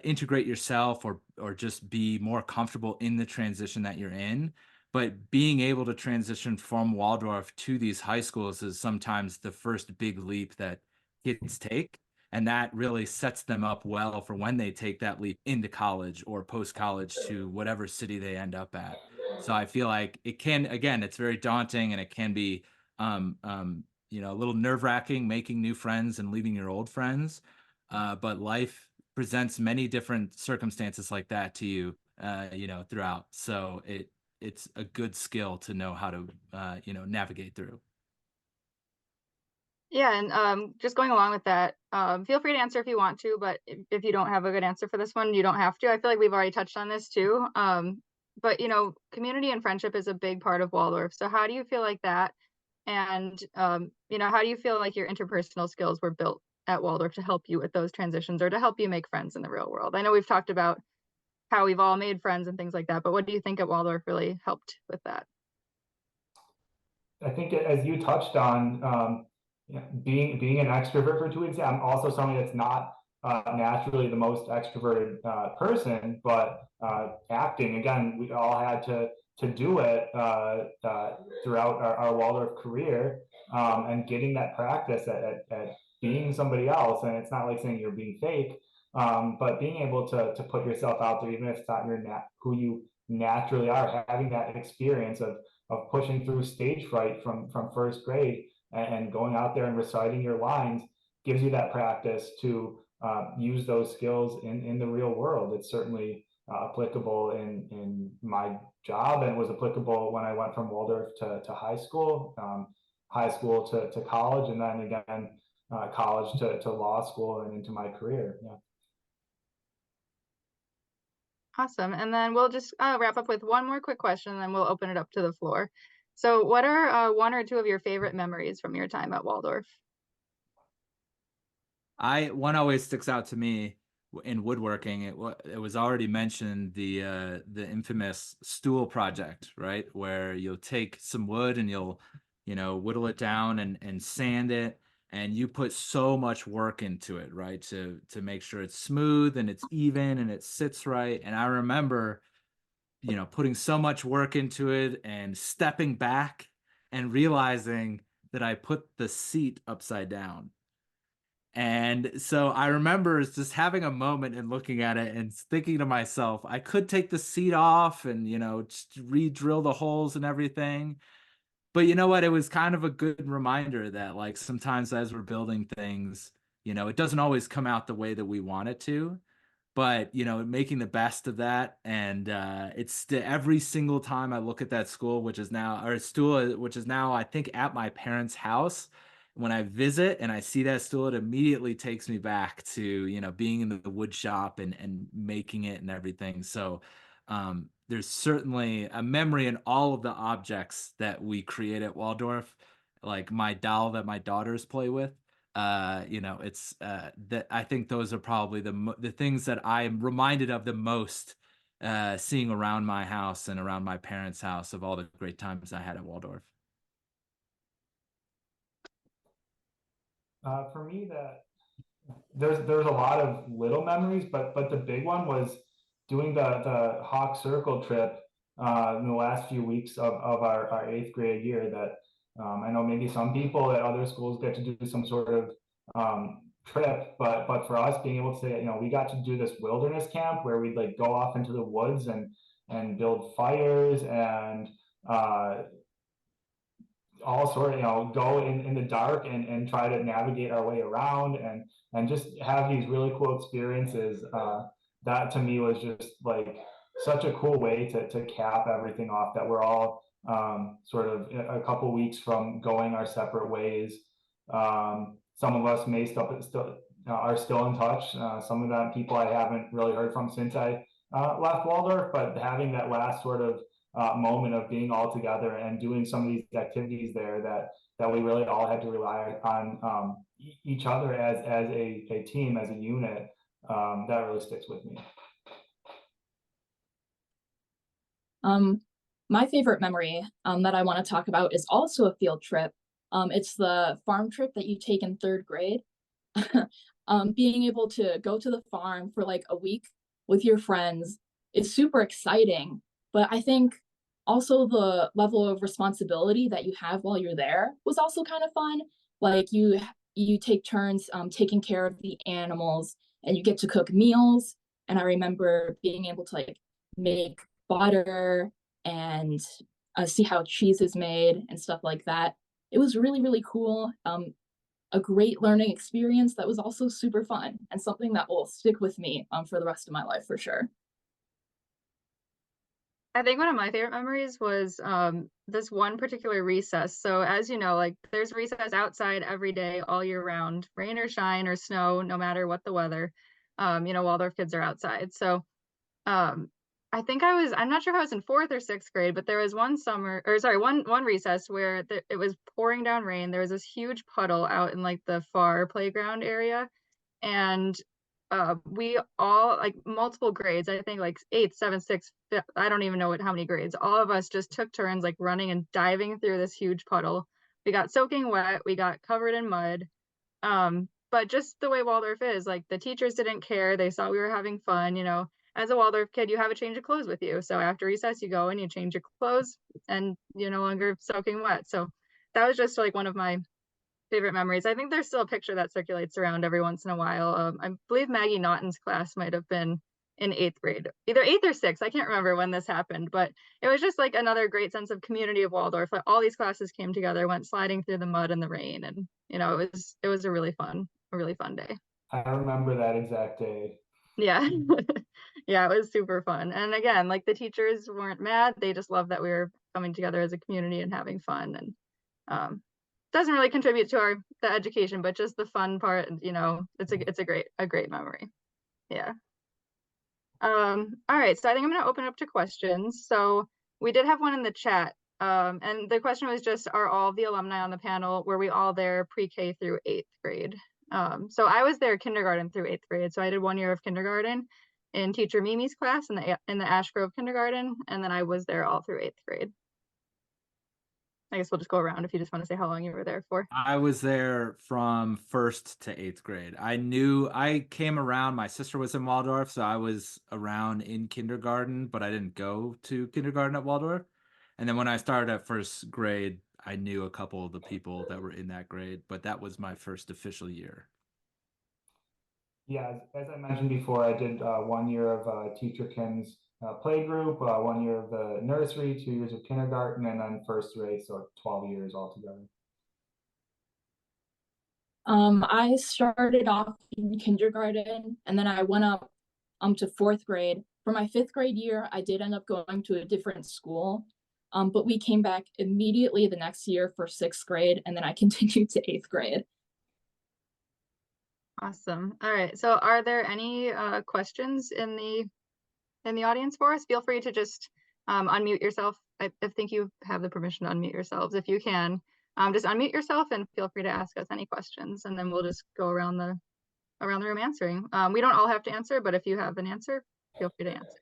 integrate yourself or just be more comfortable in the transition that you're in. But being able to transition from Waldorf to these high schools is sometimes the first big leap that kids take. And that really sets them up well for when they take that leap into college or post-college to whatever city they end up at. So I feel like it can, again, it's very daunting and it can be, a little nerve-wracking making new friends and leaving your old friends. But life presents many different circumstances like that to you, throughout. So it's a good skill to know how to, navigate through. Yeah, and just going along with that, feel free to answer if you want to, but if you don't have a good answer for this one, you don't have to. I feel like we've already touched on this too. But community and friendship is a big part of Waldorf. So how do you feel like that? And how do you feel like your interpersonal skills were built at Waldorf to help you with those transitions or to help you make friends in the real world? I know we've talked about how we've all made friends and things like that, but what do you think at Waldorf really helped with that? I think as you touched on, being an extrovert for 2 weeks, I'm also somebody that's not naturally the most extroverted person, but acting, again, we all had to do it throughout our Waldorf career, and getting that practice at being somebody else. And it's not like saying you're being fake, but being able to put yourself out there, even if it's not who you naturally are, having that experience of pushing through stage fright from first grade and going out there and reciting your lines gives you that practice to use those skills in the real world. It's certainly applicable in my job, and was applicable when I went from Waldorf to high school, to college, and then again college to law school and into my career. Yeah. Awesome. And then we'll just wrap up with one more quick question, and then we'll open it up to the floor. So what are one or two of your favorite memories from your time at Waldorf? One always sticks out to me in woodworking. It was already mentioned, the infamous stool project, right? Where you'll take some wood and you'll, whittle it down and sand it. And you put so much work into it, right? To make sure it's smooth and it's even and it sits right. And I remember, putting so much work into it and stepping back and realizing that I put the seat upside down. And so I remember just having a moment and looking at it and thinking to myself, I could take the seat off and, just re-drill the holes and everything. But you know what? It was kind of a good reminder that, like, sometimes as we're building things, it doesn't always come out the way that we want it to. but making the best of that. And every single time I look at that school, which is now I think at my parents' house, when I visit and I see that stool, it immediately takes me back to being in the wood shop and making it and everything. So there's certainly a memory in all of the objects that we create at Waldorf, like my doll that my daughters play with. It's that I think those are probably the things that I am reminded of the most, seeing around my house and around my parents' house, of all the great times I had at Waldorf. For me, there's a lot of little memories, but the big one was doing the Hawk Circle trip in the last few weeks of our eighth grade year. That I know maybe some people at other schools get to do some sort of trip, but for us, being able to say, we got to do this wilderness camp where we'd like go off into the woods and build fires and all sort of go in the dark and try to navigate our way around and just have these really cool experiences. That to me was just like such a cool way to cap everything off, that we're all sort of a couple weeks from going our separate ways. Some of us may still are still in touch. Some of the people I haven't really heard from since I left Waldorf, but having that last sort of moment of being all together and doing some of these activities there that we really all had to rely on each other as a team, as a unit, that really sticks with me. My favorite memory that I want to talk about is also a field trip. It's the farm trip that you take in third grade. Being able to go to the farm for like a week with your friends is super exciting, but I think also the level of responsibility that you have while you're there was also kind of fun. Like you take turns taking care of the animals, and you get to cook meals. And I remember being able to like make butter and see how cheese is made and stuff like that. It was really, really cool. A great learning experience that was also super fun, and something that will stick with me for the rest of my life for sure. I think one of my favorite memories was this one particular recess. So as you know, like there's recess outside every day, all year round, rain or shine or snow, no matter what the weather. Waldorf kids are outside. So I think I'm not sure if I was in fourth or sixth grade, but there was one recess where it was pouring down rain. There was this huge puddle out in like the far playground area. And we all, like multiple grades, I think like 8th, 7th, 6th, I don't even know how many grades, all of us just took turns like running and diving through this huge puddle. We got soaking wet, we got covered in mud. But just the way Waldorf is, like the teachers didn't care. They saw we were having fun. As a Waldorf kid, you have a change of clothes with you. So after recess, you go and you change your clothes and you're no longer soaking wet. So that was just like one of my favorite memories. I think there's still a picture that circulates around every once in a while. I believe Maggie Naughton's class might have been in 8th grade, either 8th or 6th. I can't remember when this happened, but it was just like another great sense of community of Waldorf. Like, all these classes came together, went sliding through the mud and the rain, and it was a really fun day. I remember that exact day. Yeah. Yeah, it was super fun. And again, like the teachers weren't mad. They just loved that we were coming together as a community and having fun. And doesn't really contribute to the education, but just the fun part, it's a great memory. Yeah. All right, so I think I'm going to open up to questions. So we did have one in the chat, and the question was just, are all the alumni on the panel, were we all there pre-K through 8th grade? So I was there kindergarten through 8th grade. So I did 1 year of kindergarten in teacher Mimi's class in the Ash Grove kindergarten, and then I was there all through 8th grade. I guess we'll just go around if you just want to say how long you were there for. I was there from 1st to 8th grade. I came around, my sister was in Waldorf, so I was around in kindergarten, but I didn't go to kindergarten at Waldorf. And then when I started at 1st grade, I knew a couple of the people that were in that grade, but that was my first official year. Yeah, as I mentioned before, I did 1 year of Teacher Kim's play group, 1 year of the nursery, 2 years of kindergarten, and then 1st grade, so 12 years altogether. I started off in kindergarten, and then I went up to fourth grade. For my fifth grade year, I did end up going to a different school, but we came back immediately the next year for sixth grade, and then I continued to eighth grade. Awesome. All right. So are there any questions in the audience for us? Feel free to just unmute yourself. I think you have the permission to unmute yourselves if you can. Just unmute yourself and feel free to ask us any questions, and then we'll just go around the room answering. We don't all have to answer, but if you have an answer, feel free to answer.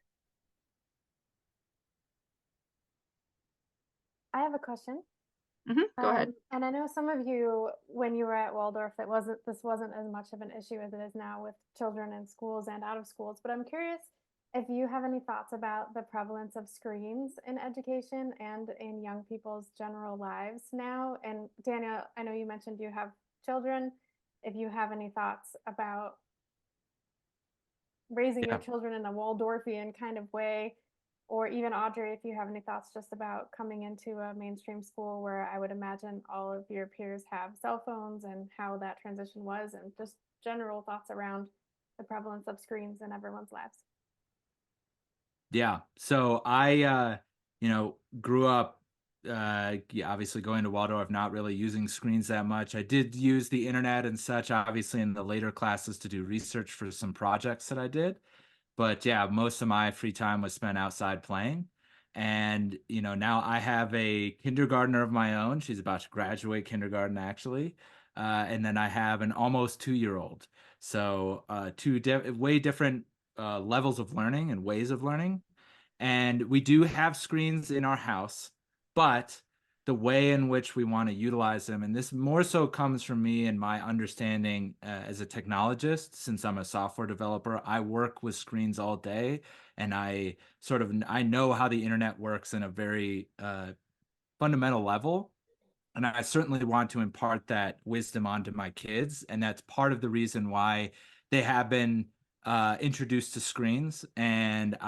I have a question. Go ahead. And I know some of you, when you were at Waldorf, this wasn't as much of an issue as it is now with children in schools and out of schools. But I'm curious if you have any thoughts about the prevalence of screens in education and in young people's general lives now. And Daniel, I know you mentioned you have children. If you have any thoughts about raising your children in a Waldorfian kind of way, or even Audrey, if you have any thoughts just about coming into a mainstream school where I would imagine all of your peers have cell phones, and how that transition was, and just general thoughts around the prevalence of screens in everyone's lives. Yeah. So I, grew up, obviously going to Waldorf, not really using screens that much. I did use the internet and such, obviously in the later classes to do research for some projects that I did. But yeah, most of my free time was spent outside playing. And, now I have a kindergartner of my own. She's about to graduate kindergarten, actually. And then I have an almost 2-year-old. So two way different levels of learning and ways of learning. And we do have screens in our house, but the way in which we want to utilize them, and this more so comes from me and my understanding as a technologist, since I'm a software developer. I work with screens all day, and I know how the internet works in a very fundamental level. And I certainly want to impart that wisdom onto my kids. And that's part of the reason why they have been introduced to screens. And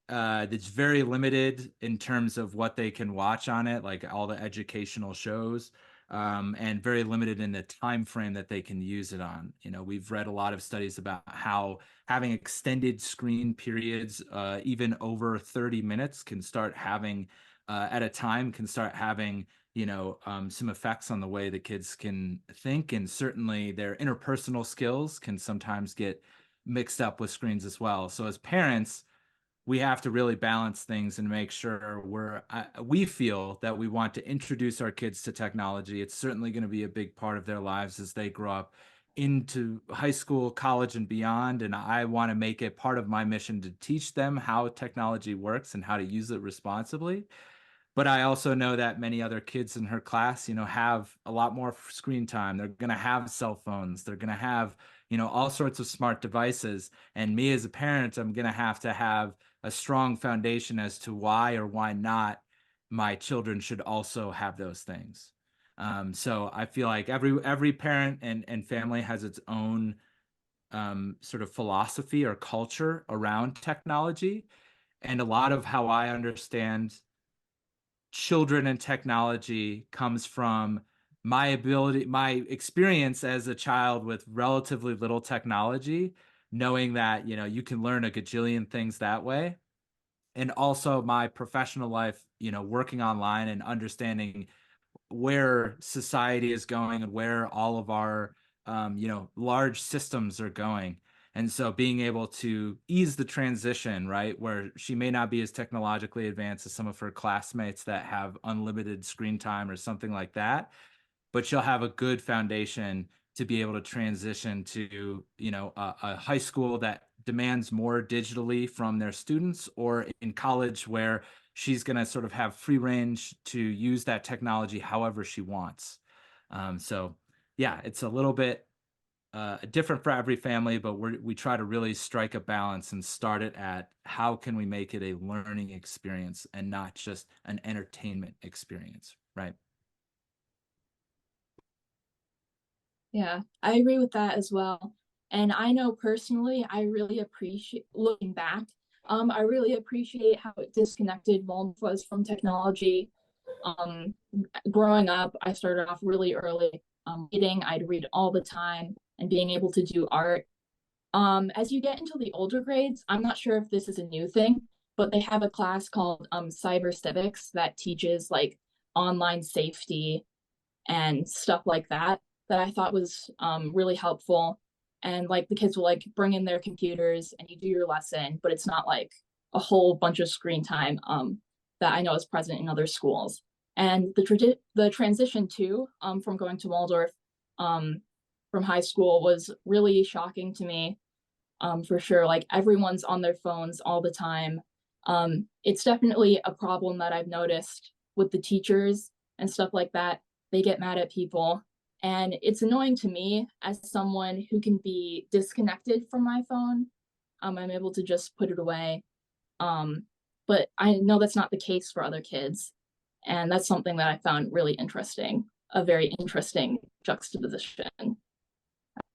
it's very limited in terms of what they can watch on it, like all the educational shows, and very limited in the time frame that they can use it on. We've read a lot of studies about how having extended screen periods, even over 30 minutes, can start having at a time can start having some effects on the way the kids can think, and certainly their interpersonal skills can sometimes get mixed up with screens as well. So as parents, we have to really balance things and make sure we feel that we want to introduce our kids to technology. It's certainly going to be a big part of their lives as they grow up into high school, college, and beyond. And I want to make it part of my mission to teach them how technology works and how to use it responsibly. But I also know that many other kids in her class, have a lot more screen time. They're going to have cell phones. They're going to have, all sorts of smart devices. And me as a parent, I'm going to have a strong foundation as to why or why not my children should also have those things. So I feel like every parent and family has its own sort of philosophy or culture around technology. And a lot of how I understand children and technology comes from my experience as a child with relatively little technology, knowing that, you can learn a gajillion things that way. And also my professional life, working online and understanding where society is going and where all of our, large systems are going. And so being able to ease the transition, right, where she may not be as technologically advanced as some of her classmates that have unlimited screen time or something like that, but she'll have a good foundation to be able to transition to, a high school that demands more digitally from their students, or in college where she's going to sort of have free range to use that technology however she wants. So yeah, it's a little bit different for every family, but we try to really strike a balance and start it at how can we make it a learning experience and not just an entertainment experience, right? Yeah, I agree with that as well. And I know personally, I really appreciate, looking back, I really appreciate how disconnected Waldorf was from technology. Growing up, I started off really early reading. I'd read all the time, and being able to do art. As you get into the older grades, I'm not sure if this is a new thing, but they have a class called cyber civics that teaches like online safety and stuff like that I thought was really helpful. And like the kids will like bring in their computers and you do your lesson, but it's not like a whole bunch of screen time that I know is present in other schools. And the transition too from going to Waldorf from high school was really shocking to me, for sure. Like everyone's on their phones all the time. It's definitely a problem that I've noticed with the teachers and stuff like that. They get mad at people. And it's annoying to me as someone who can be disconnected from my phone. I'm able to just put it away. But I know that's not the case for other kids. And that's something that I found really interesting, a very interesting juxtaposition.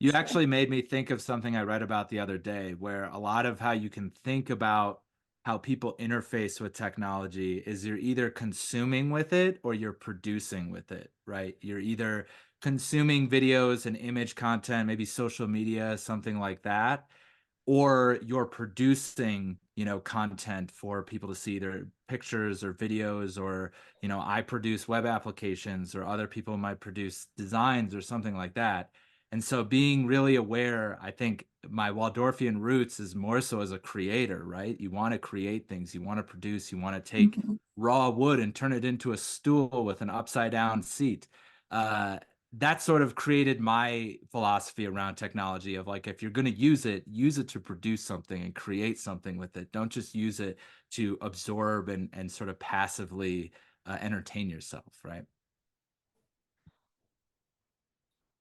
You actually made me think of something I read about the other day, where a lot of how you can think about how people interface with technology is you're either consuming with it or you're producing with it, right? You're either consuming videos and image content, maybe social media, something like that, or you're producing, content for people to see, either pictures or videos, or, I produce web applications, or other people might produce designs or something like that. And so being really aware, I think my Waldorfian roots is more so as a creator, right? You want to create things, you want to produce, you want to take raw wood and turn it into a stool with an upside down seat. That sort of created my philosophy around technology of like, if you're going to use it to produce something and create something with it. Don't just use it to absorb and sort of passively entertain yourself, right?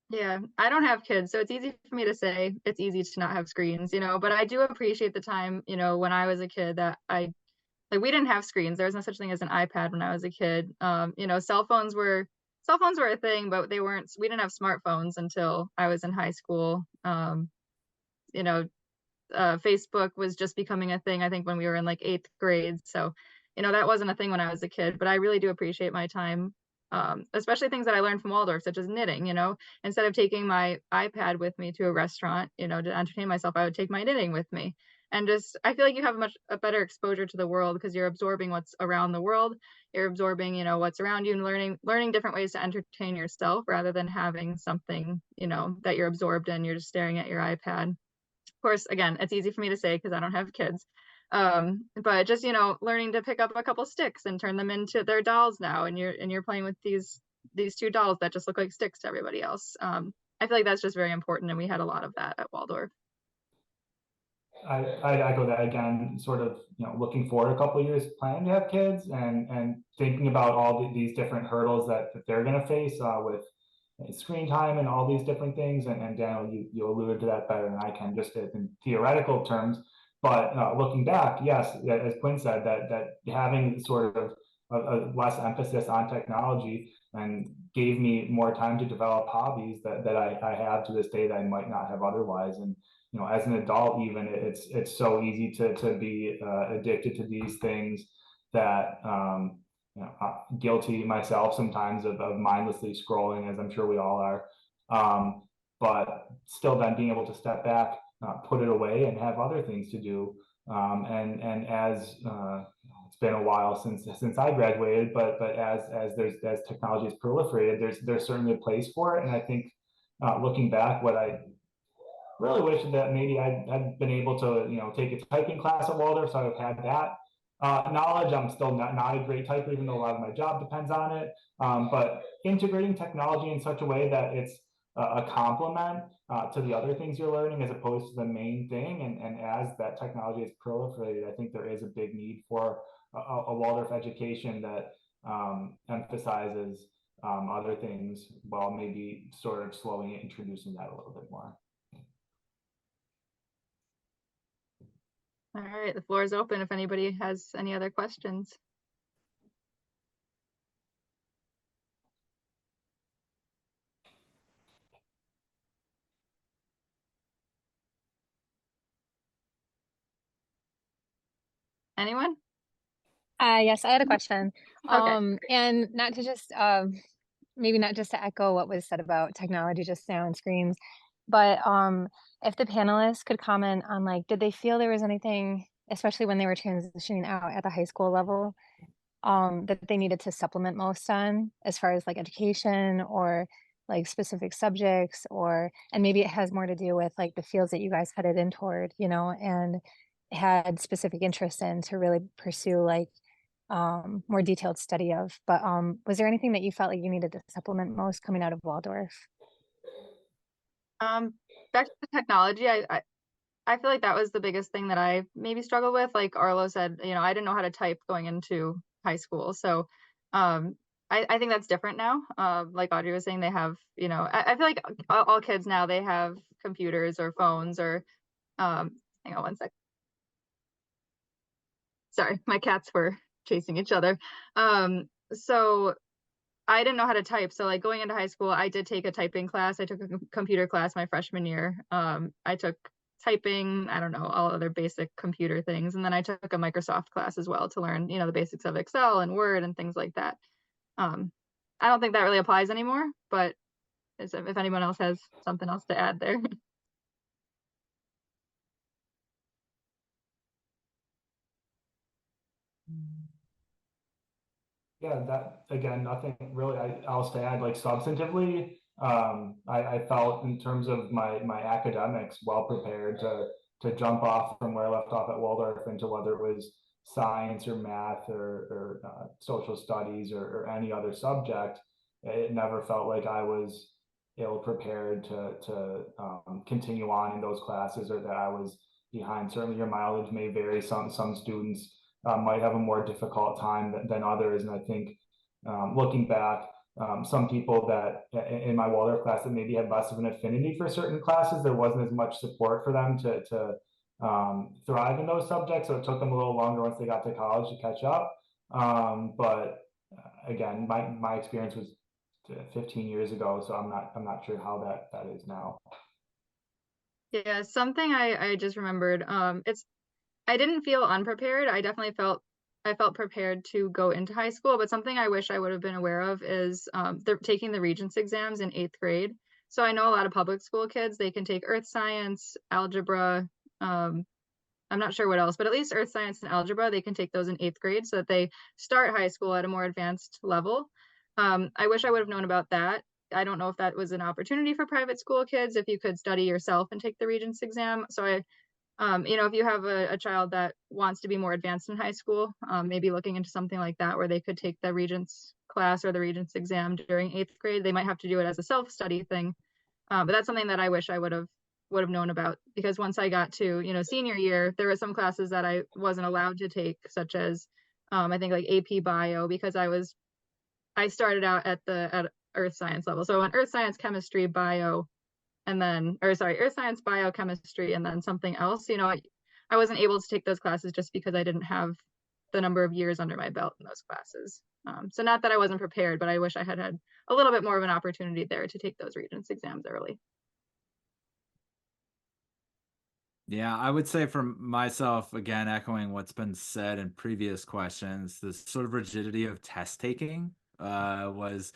Yeah, I don't have kids, so it's easy for me to say it's easy to not have screens, but I do appreciate the time, when I was a kid that we didn't have screens. There was no such thing as an iPad when I was a kid. Cell phones were a thing, but we didn't have smartphones until I was in high school. Facebook was just becoming a thing, I think, when we were in like 8th grade. So, that wasn't a thing when I was a kid, but I really do appreciate my time, especially things that I learned from Waldorf, such as knitting. Instead of taking my iPad with me to a restaurant, to entertain myself, I would take my knitting with me. And just, I feel like you have a better exposure to the world because you're absorbing what's around the world. You're absorbing, what's around you and learning different ways to entertain yourself rather than having something, that you're absorbed in. You're just staring at your iPad. Of course, again, it's easy for me to say because I don't have kids. But just, learning to pick up a couple sticks and turn them into their dolls now. And you're playing with these 2 dolls that just look like sticks to everybody else. I feel like that's just very important. And we had a lot of that at Waldorf. I echo that again, sort of, looking forward a couple of years, planning to have kids and thinking about all these different hurdles that they're going to face with screen time and all these different things. And Daniel, you alluded to that better than I can, just in theoretical terms. But looking back, yes, as Quinn said, that having sort of a less emphasis on technology and gave me more time to develop hobbies that I have to this day that I might not have otherwise. And as an adult, even it's so easy to be addicted to these things that guilty myself sometimes of mindlessly scrolling, as I'm sure we all are. But still, then being able to step back, put it away, and have other things to do. And as it's been a while since I graduated, but as technology has proliferated, there's certainly a place for it. And I think looking back, what I really wish that maybe I'd been able to, take a typing class at Waldorf, so I've had that knowledge. I'm still not a great typer, even though a lot of my job depends on it. But integrating technology in such a way that it's a complement to the other things you're learning as opposed to the main thing. And as that technology is proliferated, I think there is a big need for a Waldorf education that emphasizes other things while maybe sort of slowly introducing that a little bit more. All right, the floor is open if anybody has any other questions. Anyone? Yes, I had a question. Okay. And not to just maybe not just to echo what was said about technology just now and screens, but if the panelists could comment on like, did they feel there was anything, especially when they were transitioning out at the high school level, that they needed to supplement most on as far as like education or like specific subjects, or and maybe it has more to do with like the fields that you guys headed in toward, you know, and had specific interest in to really pursue like more detailed study of. But was there anything that you felt like you needed to supplement most coming out of Waldorf? Back to the technology, I feel like that was the biggest thing that I maybe struggled with. Like Arlo said, you know, I didn't know how to type going into high school. So I think that's different now. Like Audrey was saying, they have, you know, I feel like all kids now, they have computers or phones or hang on one sec. Sorry, my cats were chasing each other. So I didn't know how to type. So like going into high school, I did take a typing class. I took a computer class my freshman year. I took typing, I don't know, all other basic computer things. And then I took a Microsoft class as well to learn, you know, the basics of Excel and Word and things like that. I don't think that really applies anymore, but if anyone else has something else to add there. Yeah, that again, nothing really else to add. Like substantively, I felt in terms of my academics well prepared to jump off from where I left off at Waldorf into whether it was science or math or social studies or any other subject. It never felt like I was ill prepared to continue on in those classes or that I was behind. Certainly, your mileage may vary. Some students might have a more difficult time than others. And I think looking back, some people that in my Waldorf class that maybe had less of an affinity for certain classes, there wasn't as much support for them to thrive in those subjects. So it took them a little longer once they got to college to catch up. But again, my experience was 15 years ago, so I'm not sure how that is now. Yeah, something I just remembered. I didn't feel unprepared. I felt prepared to go into high school, but something I wish I would have been aware of is they're taking the Regents exams in 8th grade. So I know a lot of public school kids, they can take earth science, algebra, I'm not sure what else, but at least earth science and algebra, they can take those in 8th grade so that they start high school at a more advanced level. I wish I would have known about that. I don't know if that was an opportunity for private school kids, if you could study yourself and take the Regents exam. So you know, if you have a child that wants to be more advanced in high school, maybe looking into something like that where they could take the Regents class or the Regents exam during 8th grade. They might have to do it as a self-study thing. But that's something that I wish I would have known about, because once I got to, you know, senior year, there were some classes that I wasn't allowed to take, such as I think like AP Bio, because I started out at earth science level. So I went earth science, chemistry, bio, and then, earth science, biochemistry, and then something else. You know, I wasn't able to take those classes just because I didn't have the number of years under my belt in those classes. So not that I wasn't prepared, but I wish I had a little bit more of an opportunity there to take those Regents exams early. Yeah, I would say for myself, again, echoing what's been said in previous questions, this sort of rigidity of test taking was,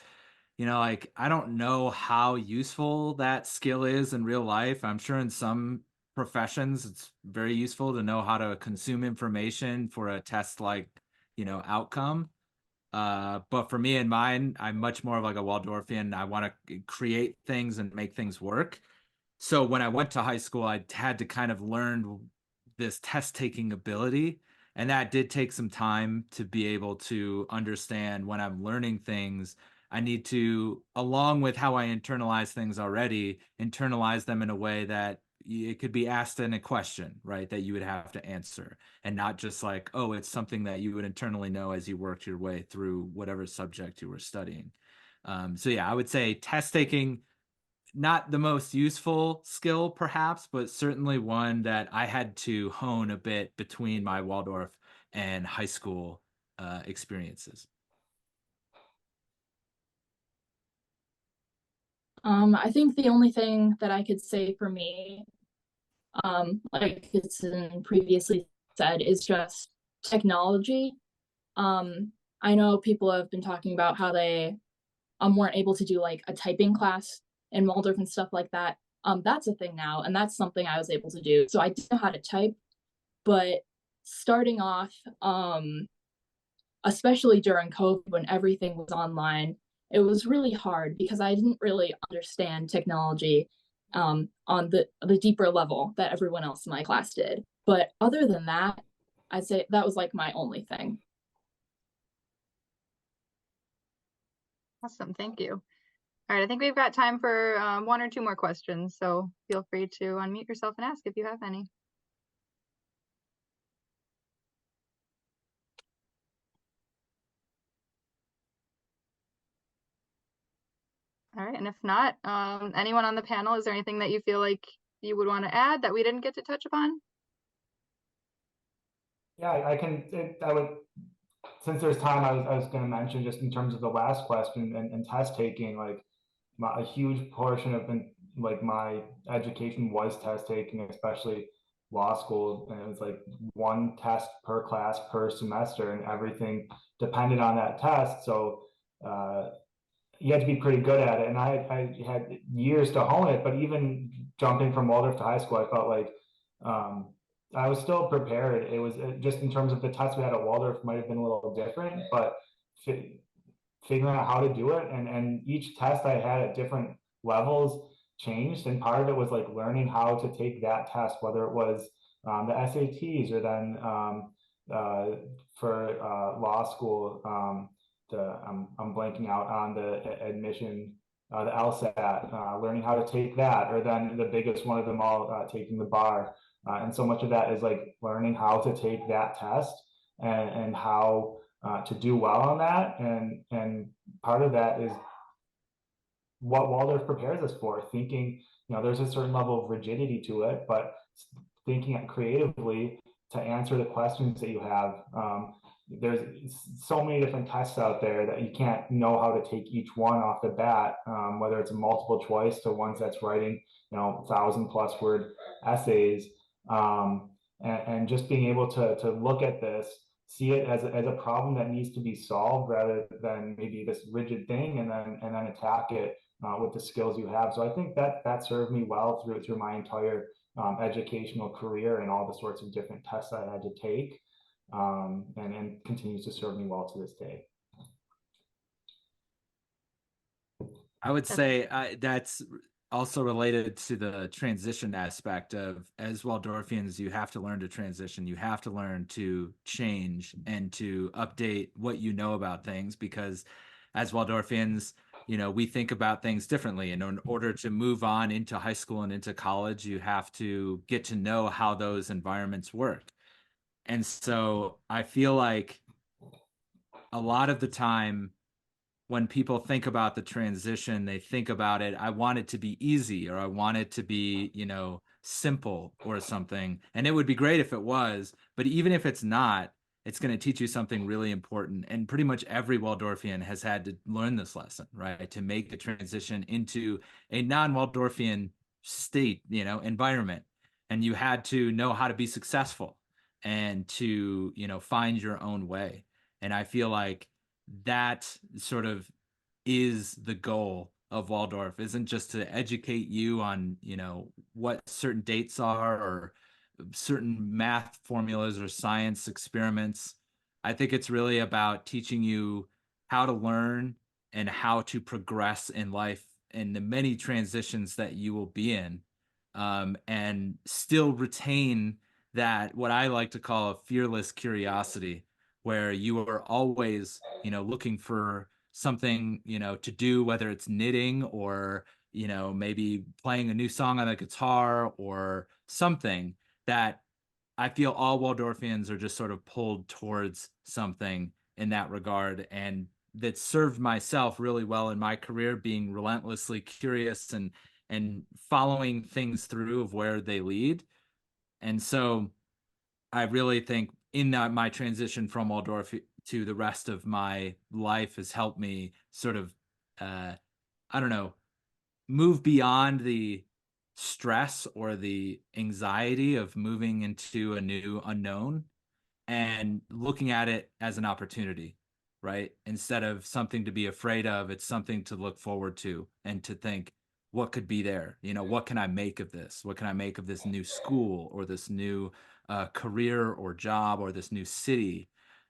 you know, like, I don't know how useful that skill is in real life. I'm sure in some professions it's very useful to know how to consume information for a test like, you know, outcome. But for me and mine, I'm much more of like a Waldorfian. I want to create things and make things work. So when I went to high school, I had to kind of learn this test taking ability. And that did take some time to be able to understand when I'm learning things. I need to, along with how I internalize things already, internalize them in a way that it could be asked in a question, right? That you would have to answer, and not just like, oh, it's something that you would internally know as you worked your way through whatever subject you were studying. So yeah, I would say test taking, not the most useful skill perhaps, but certainly one that I had to hone a bit between my Waldorf and high school experiences. I think the only thing that I could say for me, like it's been previously said, is just technology. I know people have been talking about how they weren't able to do like a typing class in Waldorf and stuff like that. That's a thing now, and that's something I was able to do. So I didn't know how to type, but starting off, especially during COVID when everything was online, it was really hard because I didn't really understand technology on the deeper level that everyone else in my class did. But other than that, I'd say that was like my only thing. Awesome, thank you. All right, I think we've got time for one or two more questions, so feel free to unmute yourself and ask if you have any. All right, and if not, anyone on the panel, is there anything that you feel like you would want to add that we didn't get to touch upon? Yeah, I would, since there's time, I was going to mention just in terms of the last question and test taking, like a huge portion of my education was test taking, especially law school. And it was like one test per class per semester and everything depended on that test. So, you had to be pretty good at it. And I had years to hone it, but even jumping from Waldorf to high school, I felt like I was still prepared. It was just in terms of the tests we had at Waldorf might have been a little different, but figuring out how to do it. And each test I had at different levels changed. And part of it was like learning how to take that test, whether it was the SATs or then for law school, I'm blanking out on the admission, the LSAT, learning how to take that, or then the biggest one of them all, taking the bar. And so much of that is like learning how to take that test and how to do well on that. And part of that is what Waldorf prepares us for, thinking, there's a certain level of rigidity to it, but thinking creatively to answer the questions that you have. There's so many different tests out there that you can't know how to take each one off the bat, whether it's a multiple choice to ones that's writing, 1,000+ word essays, and just being able to look at this, see it as a problem that needs to be solved rather than maybe this rigid thing, and then attack it with the skills you have. So I think that served me well through my entire educational career and all the sorts of different tests I had to take, and continues to serve me well to this day. I would say that's also related to the transition aspect of, as Waldorfians, you have to learn to transition. You have to learn to change and to update what you know about things, because as Waldorfians, we think about things differently. And in order to move on into high school and into college, you have to get to know how those environments work. And so I feel like a lot of the time when people think about the transition, they think about it, I want it to be easy, or I want it to be, simple or something. And it would be great if it was, but even if it's not, it's going to teach you something really important. And pretty much every Waldorfian has had to learn this lesson, right? To make the transition into a non-Waldorfian state, environment. And you had to know how to be successful and to, find your own way. And I feel like that sort of is the goal of Waldorf, isn't just to educate you on, what certain dates are or certain math formulas or science experiments. I think it's really about teaching you how to learn and how to progress in life and the many transitions that you will be in, and still retain that, what I like to call a fearless curiosity, where you are always, looking for something, to do, whether it's knitting or, maybe playing a new song on the guitar or something that I feel all Waldorfians are just sort of pulled towards something in that regard. And that served myself really well in my career, being relentlessly curious and following things through of where they lead. And so I really think in that my transition from Waldorf to the rest of my life has helped me sort of, move beyond the stress or the anxiety of moving into a new unknown and looking at it as an opportunity, right? Instead of something to be afraid of, it's something to look forward to and to think, what could be there. You know, what can I make of this? What can I make of this new school or this new career or job or this new city?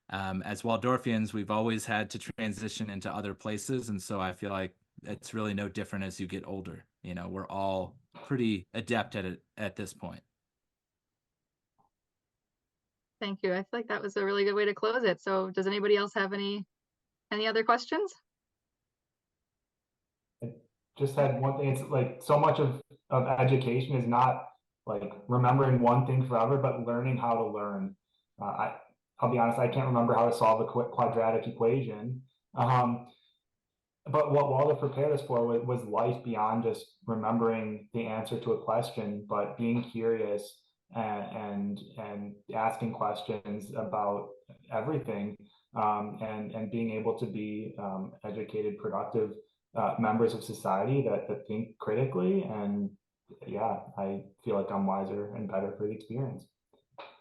As Waldorfians, we've always had to transition into other places, and so I feel like it's really no different as you get older. You know, we're all pretty adept at it at this point. Thank you. I feel like that was a really good way to close it. So does anybody else have any other questions? I just had one thing. It's like so much of education is not like remembering one thing forever, but learning how to learn. I'll be honest, I can't remember how to solve a quadratic equation. But what Waldorf prepared us for was life beyond just remembering the answer to a question, but being curious and asking questions about everything, and being able to be educated, productive members of society that think critically. And yeah, I feel like I'm wiser and better for the experience.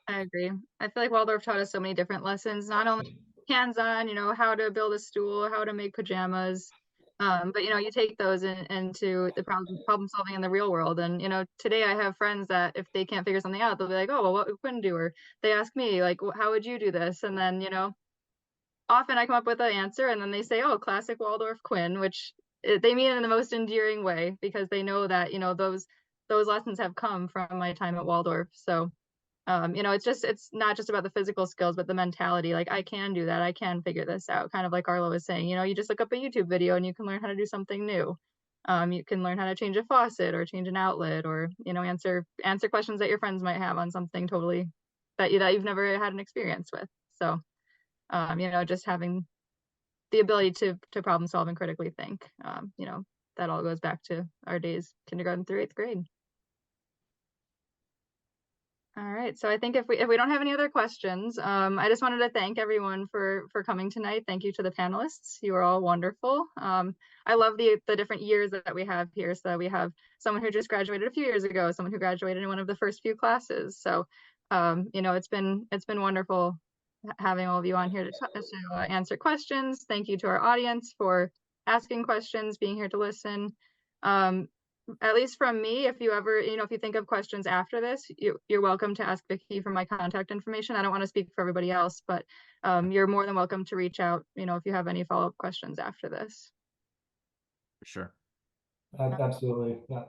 I agree. I feel like Waldorf taught us so many different lessons, not only hands-on, you know, how to build a stool, how to make pajamas, but you know, you take those into the problem solving in the real world. And you know, today I have friends that if they can't figure something out, they'll be like, "Oh, well, what we couldn't do?" Or they ask me like, "How would you do this?" And then you know, often I come up with an answer, and then they say, "Oh, classic Waldorf Quinn," which they mean it in the most endearing way because they know that you know those lessons have come from my time at Waldorf. So you know, it's not just about the physical skills, but the mentality. Like I can do that. I can figure this out. Kind of like Arlo was saying, you know, you just look up a YouTube video and you can learn how to do something new. You can learn how to change a faucet or change an outlet or, you know, answer questions that your friends might have on something totally that you've never had an experience with. So, you know, just having the ability to problem solve and critically think, you know, that all goes back to our days, kindergarten through 8th grade. All right, so I think if we don't have any other questions, I just wanted to thank everyone for coming tonight. Thank you to the panelists. You are all wonderful. I love the different years that we have here. So we have someone who just graduated a few years ago, someone who graduated in one of the first few classes. So you know, it's been wonderful having all of you on here to answer questions. Thank you to our audience for asking questions, being here to listen. At least from me, if you ever, you know, if you think of questions after this, you're welcome to ask Vicky for my contact information. I don't want to speak for everybody else, but you're more than welcome to reach out, you know, if you have any follow-up questions after this. For sure. Absolutely. Yeah.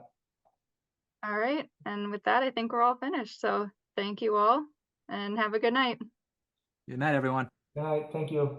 All right. And with that, I think we're all finished. So thank you all and have a good night. Good night, everyone. Good night. Thank you.